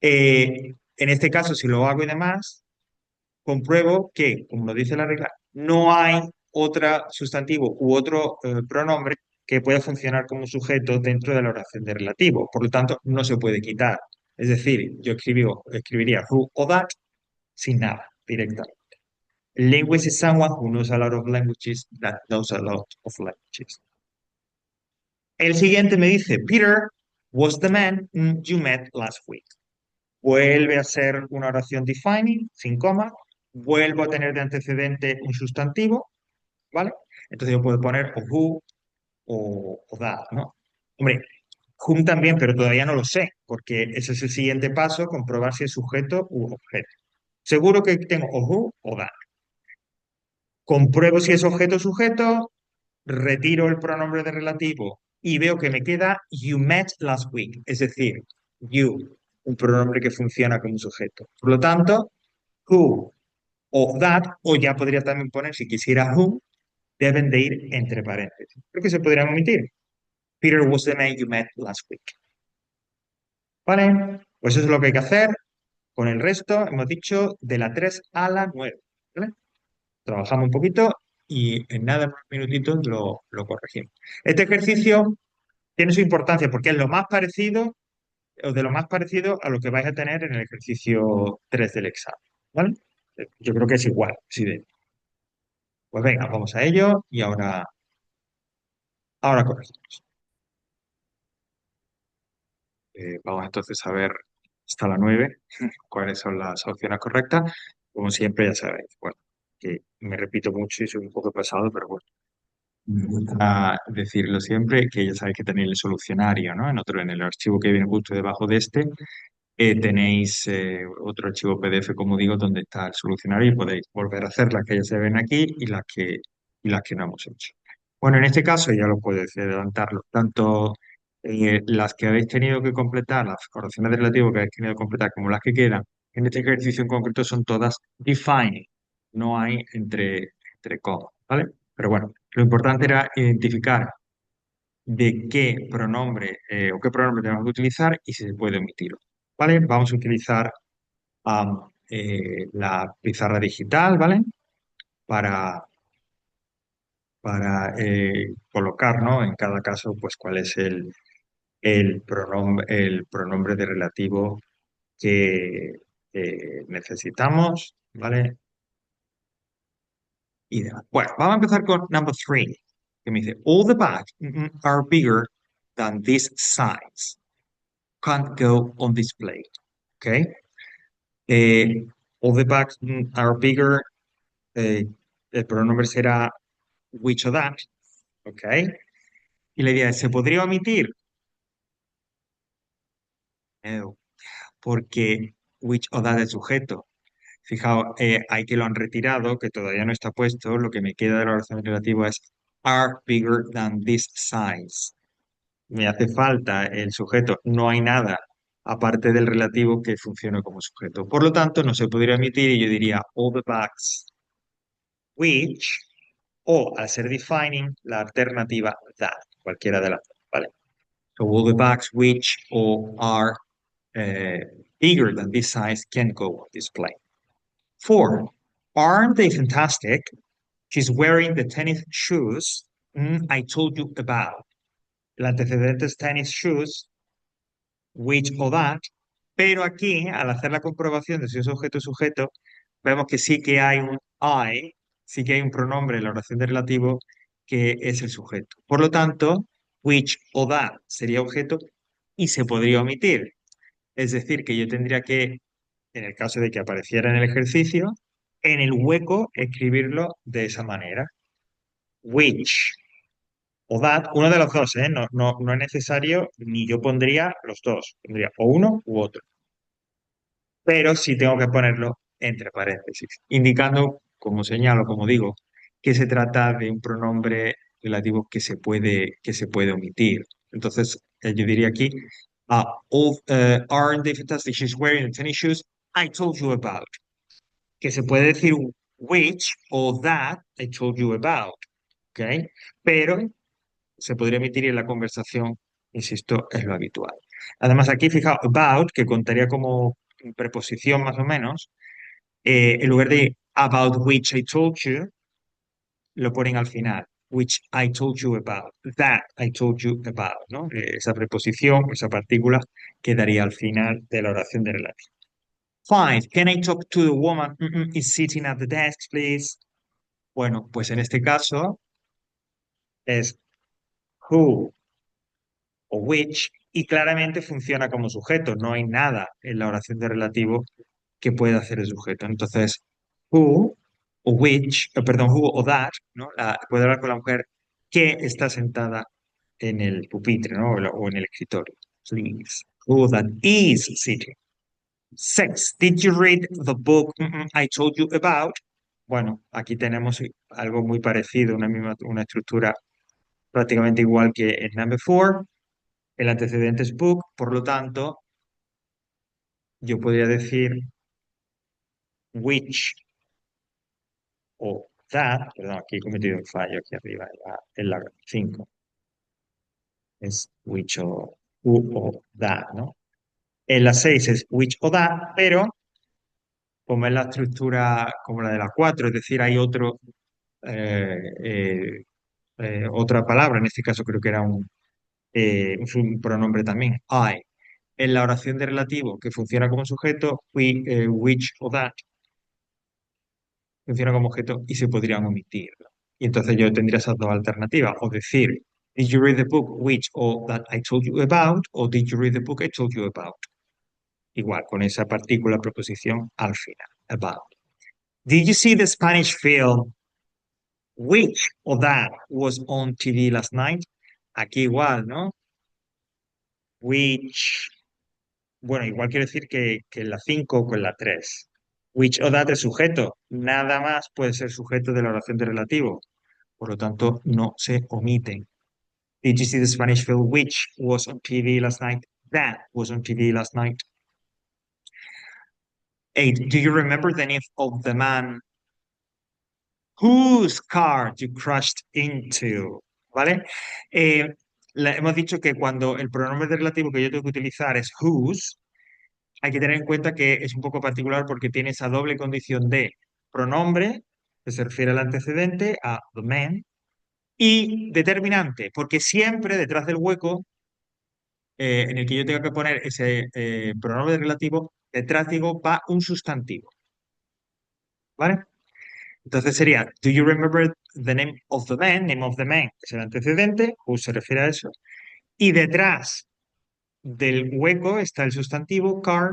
en este caso, si lo hago y demás, compruebo que, como lo dice la regla, no hay otro sustantivo u otro pronombre que pueda funcionar como sujeto dentro de la oración de relativo. Por lo tanto, no se puede quitar. Es decir, yo escribiría who o that sin nada, directamente. Linguist is someone who knows a lot of languages that knows a lot of languages. El siguiente me dice, Peter was the man you met last week. Vuelve a ser una oración defining, sin coma. Vuelvo a tener de antecedente un sustantivo, ¿vale? Entonces yo puedo poner o who o that, ¿no? Hombre, Whom también, pero todavía no lo sé, porque ese es el siguiente paso, comprobar si es sujeto u objeto. Seguro que tengo o who o that. Compruebo si es objeto o sujeto, retiro el pronombre de relativo y veo que me queda you met last week, es decir, you, un pronombre que funciona como sujeto. Por lo tanto, who o that, o ya podría también poner, si quisiera who, deben de ir entre paréntesis. Creo que se podrían omitir. Peter was the man you met last week. ¿Vale? Pues eso es lo que hay que hacer. Con el resto, hemos dicho de la 3 a la 9. ¿Vale? Trabajamos un poquito y en nada, en unos minutitos lo corregimos. Este ejercicio tiene su importancia porque es lo más parecido, o de lo más parecido a lo que vais a tener en el ejercicio 3 del examen. ¿Vale? Yo creo que es igual. Sí, pues venga, vamos a ello y ahora corregimos. Vamos entonces a ver hasta la 9 cuáles son las opciones correctas. Como siempre, ya sabéis, bueno, que me repito mucho y soy un poco pesado, pero bueno, me gusta decirlo siempre, que ya sabéis que tenéis el solucionario, ¿no? En el archivo que viene justo debajo de este, tenéis otro archivo PDF, como digo, donde está el solucionario y podéis volver a hacer las que ya se ven aquí y las que no hemos hecho. Bueno, en este caso ya lo puedes adelantarlo, tanto las que habéis tenido que completar, las oraciones de relativo que habéis tenido que completar, como las que quedan, en este ejercicio en concreto son todas defining, no hay entre comas, ¿vale? Pero bueno, lo importante era identificar de qué pronombre o qué pronombre tenemos que utilizar y si se puede omitir. ¿Vale? Vamos a utilizar la pizarra digital, ¿vale? Para, para colocar, ¿no? En cada caso, pues cuál es el pronombre de relativo que necesitamos, ¿vale? Y demás. Bueno, vamos a empezar con number 3, que me dice, all the bags are bigger than this size. Can't go on display. ¿Ok? Eh, all the bags are bigger. eh, el pronombre será which o that. ¿Ok? Y la idea es, ¿se podría omitir? No, porque which o that es sujeto. Fijaos, hay que lo han retirado, que todavía no está puesto. Lo que me queda de la oración relativa es are bigger than this size. Me hace falta el sujeto. No hay nada aparte del relativo que funcione como sujeto. Por lo tanto, no se podría omitir y yo diría all the bags which, o al ser defining, la alternativa that, cualquiera de las dos, ¿vale? So all the bags which or are uh, bigger than this size can go on display. 4. Aren't they fantastic? She's wearing the tennis shoes I told you about. El antecedente es tennis shoes, which o that, pero aquí, al hacer la comprobación de si es objeto o sujeto, vemos que sí que hay un I, sí que hay un pronombre en la oración de relativo que es el sujeto. Por lo tanto, which o that sería objeto y se podría omitir. Es decir, que yo tendría que, en el caso de que apareciera en el ejercicio, en el hueco escribirlo de esa manera. Which o that, uno de los dos, ¿eh? No es necesario, ni yo pondría los dos, pondría o uno u otro. Pero sí tengo que ponerlo entre paréntesis, indicando, como señalo, como digo, que se trata de un pronombre relativo que se puede omitir. Entonces, yo diría aquí, aren't they fantastic? She's wearing the tennis shoes I told you about. Que se puede decir which o that I told you about. ¿Ok? Pero se podría emitir en la conversación, insisto, es lo habitual. Además, aquí fijaos, about, que contaría como preposición más o menos, en lugar de about which I told you, lo ponen al final. Which I told you about. That I told you about, ¿no? Esa preposición, esa partícula, quedaría al final de la oración de relativo. 5. Can I talk to the woman is sitting at the desk, please? Bueno, pues en este caso es who o which, y claramente funciona como sujeto. No hay nada en la oración de relativo que pueda hacer el sujeto. Entonces, who o which, perdón, who o that, ¿no? Puede hablar con la mujer que está sentada en el pupitre, ¿no? O en el escritorio. Please. Who that is sitting. Six. Did you read the book I told you about? Bueno, aquí tenemos algo muy parecido, una estructura prácticamente igual que en number four. El antecedente es book, por lo tanto, yo podría decir which o that, perdón, aquí he cometido un fallo aquí arriba, en la 5, es which o who o that, ¿no? En la 6 es which o that, pero como es la estructura como la de la 4, es decir, hay eh, eh, otra palabra, en este caso creo que era es un pronombre también, I. En la oración de relativo que funciona como sujeto, which o that funciona como objeto y se podrían omitir. Y entonces yo tendría esas dos alternativas, o decir, did you read the book which or that I told you about, o did you read the book I told you about. Igual, con esa partícula preposición al final, about. Did you see the Spanish film which or that was on TV last night? Aquí igual, ¿no? Which, bueno, igual quiero decir que en la 5 o con la 3. Which o that es sujeto, nada más puede ser sujeto de la oración de relativo. Por lo tanto, no se omiten. Did you see the Spanish film which was on TV last night? That was on TV last night. 8. Do you remember the name of the man whose car you crashed into? ¿Vale? Eh, hemos dicho que cuando el pronombre de relativo que yo tengo que utilizar es whose, hay que tener en cuenta que es un poco particular porque tiene esa doble condición de pronombre, que se refiere al antecedente, a the man, y determinante, porque siempre detrás del hueco en el que yo tenga que poner ese pronombre relativo, detrás digo va un sustantivo, ¿vale? Entonces sería, do you remember the name of the man? Name of the man es el antecedente, who se refiere a eso, y detrás del hueco está el sustantivo car,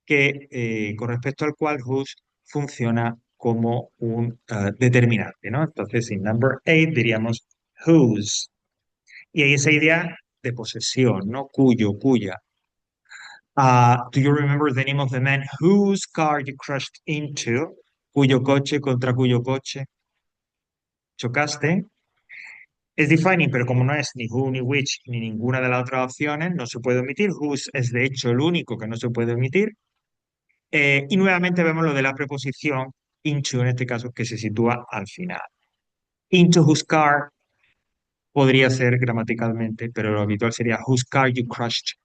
que con respecto al cual whose funciona como un determinante, ¿no? Entonces, en number 8 diríamos whose. Y ahí esa idea de posesión, ¿no? Cuyo, cuya. Do you remember the name of the man whose car you crashed into? Cuyo coche contra cuyo coche chocaste. Es defining, pero como no es ni who, ni which, ni ninguna de las otras opciones, no se puede omitir. Whose es de hecho el único que no se puede omitir. Y nuevamente vemos lo de la preposición into, en este caso, que se sitúa al final. Into whose car podría ser gramaticalmente, pero lo habitual sería whose car you crashed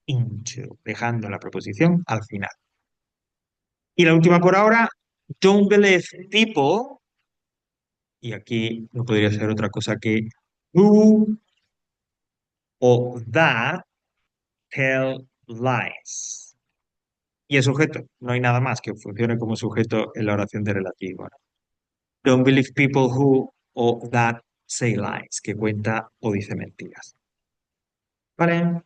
into, dejando la preposición al final. Y la última por ahora, don't believe people, y aquí no podría ser otra cosa que who o that tell lies. Y el sujeto, no hay nada más que funcione como sujeto en la oración de relativo, ¿no? Don't believe people who o that say lies, que cuenta o dice mentiras. ¿Vale?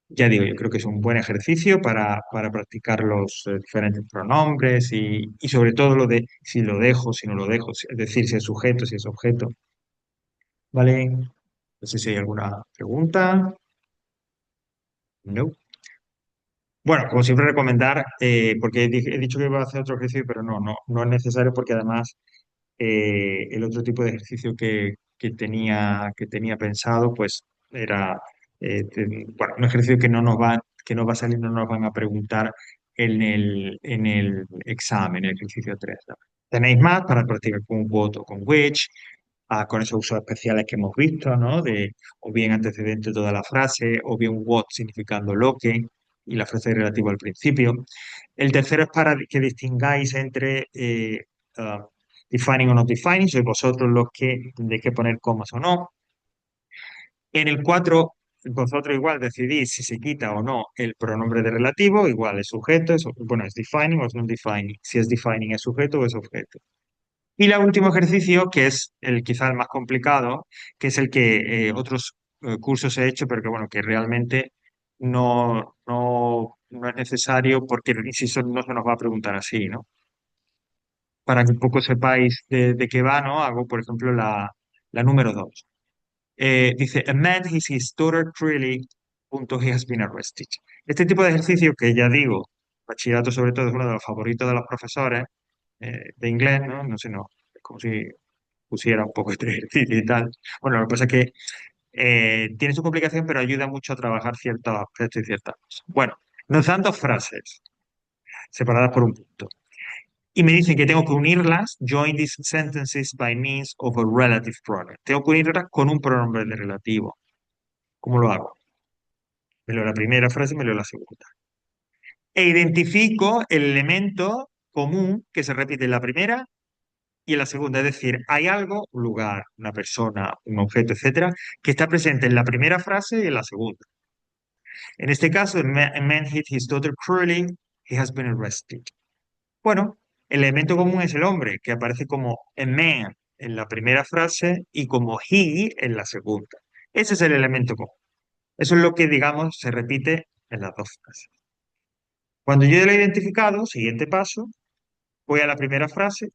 Ya digo, yo creo que es un buen ejercicio para practicar los diferentes pronombres y sobre todo lo de si lo dejo, si no lo dejo, es decir, si es sujeto, si es objeto. ¿Vale? No sé si hay alguna pregunta. No. Bueno, como siempre recomendar, porque he dicho que iba a hacer otro ejercicio, pero no es necesario porque además el otro tipo de ejercicio que tenía pensado, pues era bueno, un ejercicio que no va a salir, no nos van a preguntar en el examen, el ejercicio 3, ¿no? Tenéis más para practicar con what o con which, con esos usos especiales que hemos visto, ¿no? De o bien antecedente de toda la frase, o bien what significando lo que, y la frase relativa al principio. El tercero es para que distingáis entre ah, defining o not defining, sois vosotros los que tendréis que poner comas o no. En el 4 vosotros igual decidís si se quita o no el pronombre de relativo, igual es sujeto, bueno, es defining o es non defining. Si es defining es sujeto o es objeto. Y el último ejercicio, que es el quizá el más complicado, que es el que otros cursos he hecho, pero que bueno, que realmente no es necesario porque, insisto, no se nos va a preguntar así, ¿no? Para que un poco sepáis de qué va, ¿no? Hago, por ejemplo, la número 2. Dice, a man is his daughter cruelly, punto, he has been arrested. Este tipo de ejercicio que ya digo, bachillerato sobre todo es uno de los favoritos de los profesores de inglés, ¿no? No sé, no, es como si pusiera un poco este ejercicio y tal. Bueno, lo que pasa es que tiene su complicación, pero ayuda mucho a trabajar ciertos aspectos y ciertas cosas. Bueno, nos dan dos frases separadas por un punto. Y me dicen que tengo que unirlas, join these sentences by means of a relative pronoun. Tengo que unirlas con un pronombre de relativo. ¿Cómo lo hago? Me leo la primera frase y me leo la segunda. E identifico el elemento común que se repite en la primera y en la segunda. Es decir, hay algo, un lugar, una persona, un objeto, etcétera, que está presente en la primera frase y en la segunda. En este caso, a man hit his daughter cruelly, he has been arrested. Bueno, el elemento común es el hombre, que aparece como a man en la primera frase y como he en la segunda. Ese es el elemento común. Eso es lo que, digamos, se repite en las dos frases. Cuando yo ya lo he identificado, siguiente paso, voy a la primera frase,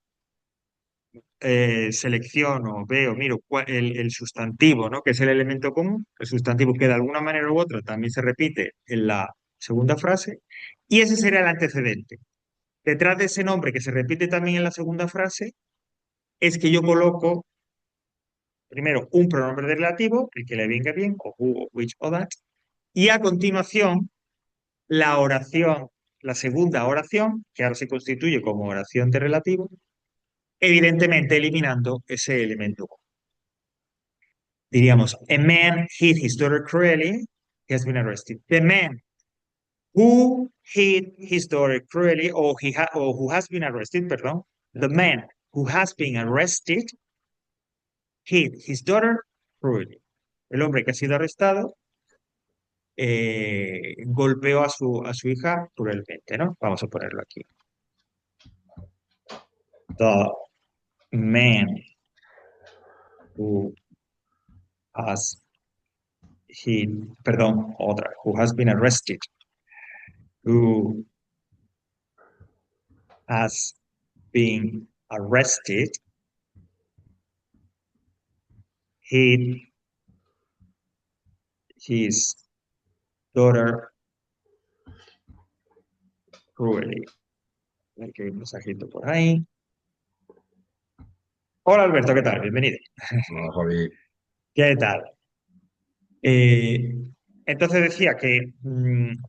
selecciono, veo, miro el sustantivo, ¿no? Que es el elemento común, el sustantivo que de alguna manera u otra también se repite en la segunda frase, y ese sería el antecedente. Detrás de ese nombre que se repite también en la segunda frase, es que yo coloco primero un pronombre de relativo, el que le venga bien, o who, o which, o that, y a continuación la oración, la segunda oración, que ahora se constituye como oración de relativo, evidentemente eliminando ese elemento. Diríamos, a man hit his daughter cruelly, he has been arrested. The man who hit his daughter cruelly, or who has been arrested, perdón, the man who has been arrested hit his daughter cruelly. El hombre que ha sido arrestado golpeó a su hija cruelmente, ¿no? Vamos a ponerlo aquí. The man who has hit, perdón, otra, who has been arrested, who has been arrested, hit his daughter cruelly. Aquí hay un mensajito por ahí. Hola Alberto, ¿qué tal? Bienvenido. No, Javi. ¿Qué tal? Eh, entonces decía que,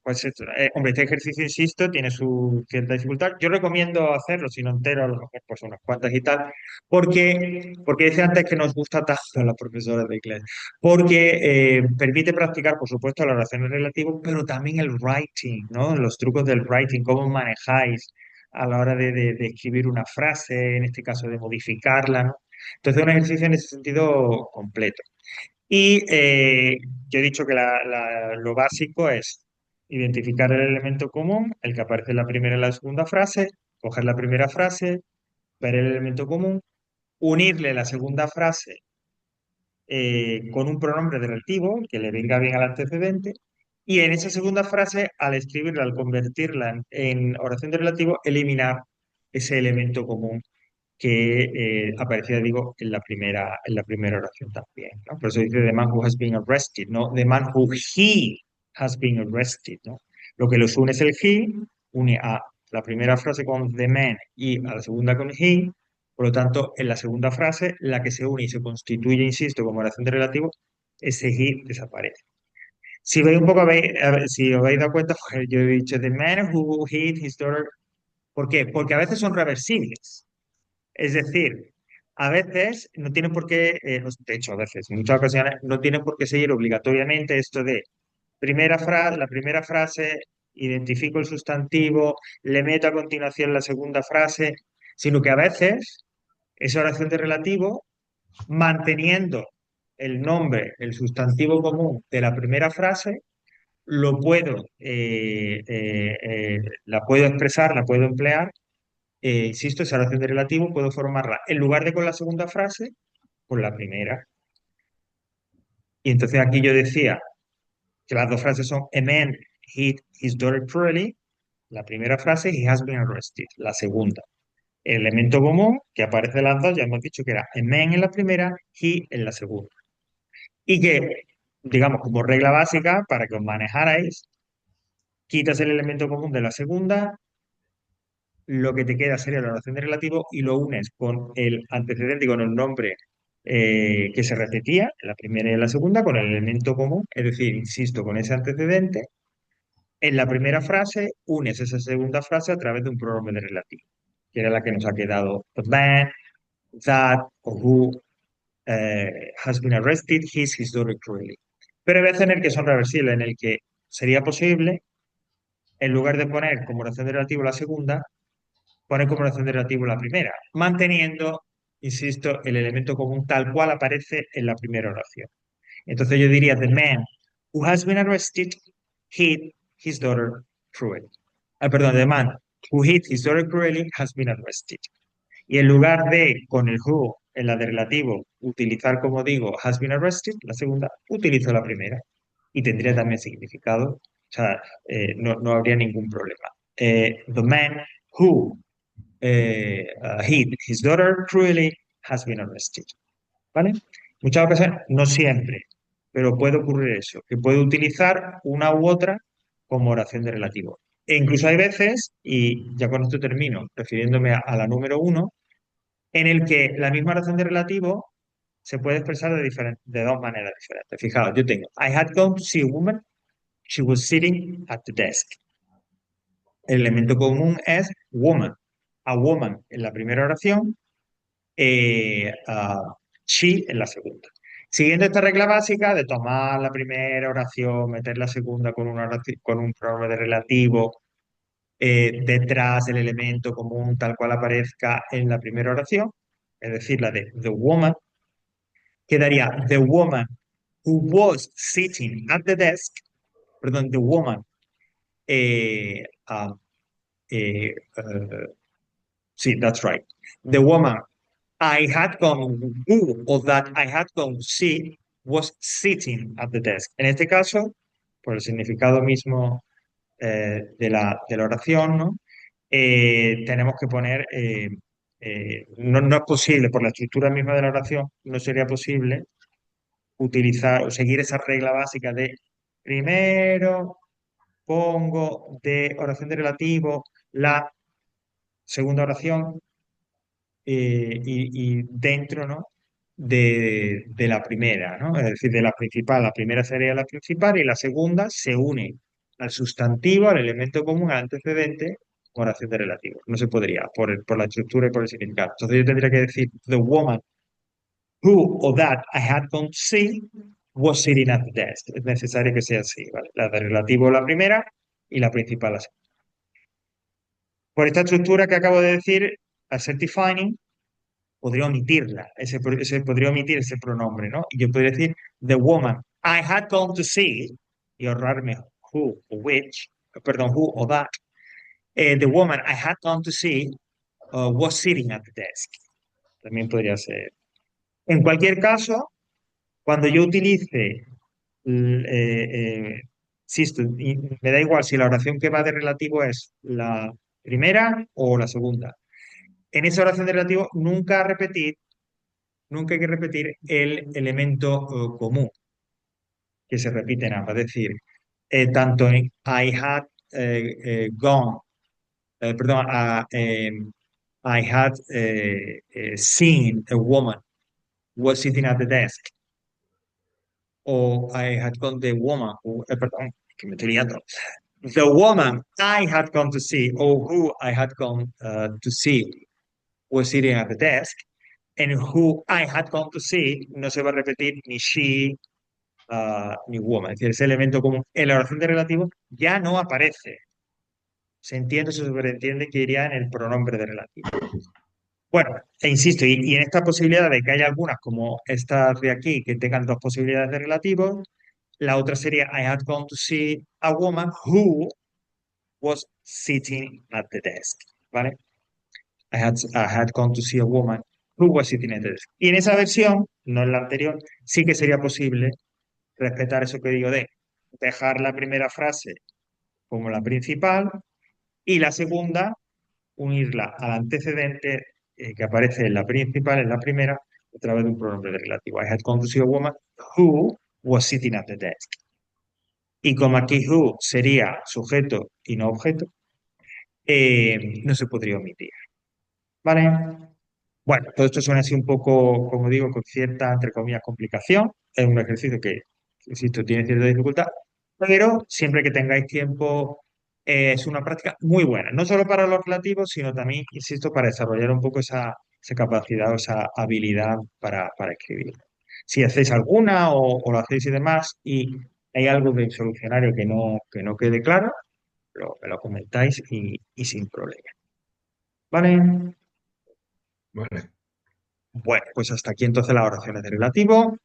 pues hombre, este ejercicio, insisto, tiene su cierta dificultad. Yo recomiendo hacerlo, si no entero, a lo mejor pues unas cuantas y tal, porque decía antes que nos gusta tanto a las profesoras de inglés, porque permite practicar, por supuesto, las oraciones relativas, pero también el writing, ¿no? Los trucos del writing, cómo manejáis a la hora de escribir una frase, en este caso de modificarla, ¿no? Entonces, un ejercicio en ese sentido completo. Y yo he dicho que lo básico es identificar el elemento común, el que aparece en la primera y la segunda frase, coger la primera frase, ver el elemento común, unirle la segunda frase con un pronombre de relativo que le venga bien al antecedente, y en esa segunda frase, al escribirla, al convertirla en oración de relativo, eliminar ese elemento común que aparecía, digo, en la primera oración también, ¿no? Por eso dice the man who has been arrested, ¿no? The man who he has been arrested, ¿no? Lo que los une es el he, une a la primera frase con the man y a la segunda con he, por lo tanto, en la segunda frase, la que se une y se constituye, insisto, como oración de relativo, ese he desaparece. Si veis un poco, a ver, si os habéis dado cuenta, pues yo he dicho the man who hit his daughter. ¿Por qué? Porque a veces son reversibles. Es decir, a veces no tiene por qué, de hecho, a veces, en muchas ocasiones, no tiene por qué seguir obligatoriamente esto de la primera frase, identifico el sustantivo, le meto a continuación la segunda frase, sino que a veces esa oración de relativo, manteniendo el nombre, el sustantivo común de la primera frase, lo puedo, la puedo expresar, la puedo emplear insisto, esa oración de relativo puedo formarla en lugar de con la segunda frase, con la primera. Y entonces aquí yo decía que las dos frases son a man hit his daughter cruelly, la primera frase, he has been arrested, la segunda. El elemento común que aparece en las dos, ya hemos dicho que era a man en la primera, he en la segunda. y que, digamos, como regla básica, para que os manejarais, quitas el elemento común de la segunda, lo que te queda sería la oración de relativo y lo unes con el antecedente y con el nombre que se repetía en la primera y en la segunda, con el elemento común, es decir, insisto, con ese antecedente. En la primera frase unes esa segunda frase a través de un pronombre de relativo, que era la que nos ha quedado the man, that, o who has been arrested, his daughter cruelly. Pero hay veces en el que son reversibles, en el que sería posible, en lugar de poner como oración de relativo la segunda, poner como oración de relativo la primera, manteniendo, insisto, el elemento común tal cual aparece en la primera oración. Entonces yo diría, the man who has been arrested hit his daughter cruelly. Perdón, the man who hit his daughter cruelly has been arrested. Y en lugar de con el who en la de relativo utilizar, como digo, has been arrested, la segunda, utilizo la primera. Y tendría también significado. O sea, no habría ningún problema. The man who hit his daughter cruelly has been arrested. ¿Vale? Muchas ocasiones, no siempre, pero puede ocurrir eso, que puede utilizar una u otra como oración de relativo. E incluso hay veces, y ya con esto termino, refiriéndome a la número uno, en el que la misma oración de relativo se puede expresar de dos maneras diferentes. Fijaos, yo tengo, I had gone to see a woman, she was sitting at the desk. El elemento común es woman. A woman en la primera oración, she en la segunda. Siguiendo esta regla básica de tomar la primera oración, meter la segunda con, con un pronombre de relativo, detrás del elemento común tal cual aparezca en la primera oración, es decir, la de the woman, quedaría the woman who was sitting at the desk, perdón, the woman, eh, um, eh, uh, sí, that's right. The woman I had gone, who or that I had gone to see was sitting at the desk. En este caso, por el significado mismo de la oración, ¿no? Tenemos que poner, no es posible, por la estructura misma de la oración, no sería posible utilizar o seguir esa regla básica de primero pongo de oración de relativo la segunda oración y dentro, ¿no? de la primera, ¿no? Es decir, de la principal. La primera sería la principal y la segunda se une al sustantivo, al elemento común, al antecedente, con oración de relativo. No se podría, por la estructura y por el significado. Entonces yo tendría que decir, the woman who or that I had gone to see was sitting at the desk. Es necesario que sea así, ¿vale? La de relativo la primera y la principal la segunda. Por esta estructura que acabo de decir, al ser defining, podría omitirla, podría omitir ese pronombre, ¿no? Y yo podría decir, the woman I had gone to see, y ahorrarme who o which, perdón, who o that. The woman I had gone to see was sitting at the desk. También podría ser. En cualquier caso, cuando yo utilice, insisto, y me da igual si la oración que va de relativo es la primera o la segunda. En esa oración de relativo nunca hay que repetir el elemento común que se repite en ambas. Es decir, tanto en I had gone, perdón, I had seen a woman was sitting at the desk, o I had gone the woman, perdón, que me estoy liando. The woman I had gone to see, or who I had gone to see, was sitting at the desk, and who I had gone to see no se va a repetir ni she, ni woman. Es decir, ese elemento común en la oración de relativo ya no aparece. Se entiende, se sobreentiende que iría en el pronombre de relativo. Bueno, e insisto, y en esta posibilidad de que haya algunas como estas de aquí que tengan dos posibilidades de relativo, la otra sería I had gone to see a woman who was sitting at the desk. ¿Vale? I had gone to see a woman who was sitting at the desk. Y en esa versión, no en la anterior, sí que sería posible respetar eso que digo de dejar la primera frase como la principal y la segunda unirla al antecedente que aparece en la principal, en la primera, a través de un pronombre de relativo. I had gone to see a woman who was sitting at the desk. Y como aquí who sería sujeto y no objeto, no se podría omitir. ¿Vale? Bueno, todo esto suena así un poco, como digo, con cierta, entre comillas, complicación. Es un ejercicio que, insisto, tiene cierta dificultad, pero siempre que tengáis tiempo, es una práctica muy buena, no solo para los relativos, sino también, insisto, para desarrollar un poco esa capacidad o esa habilidad para escribir. Si hacéis alguna o lo hacéis y demás, y hay algo del solucionario que no quede claro, me lo comentáis y sin problema. ¿Vale? Vale. Bueno, pues hasta aquí entonces las oraciones de relativo.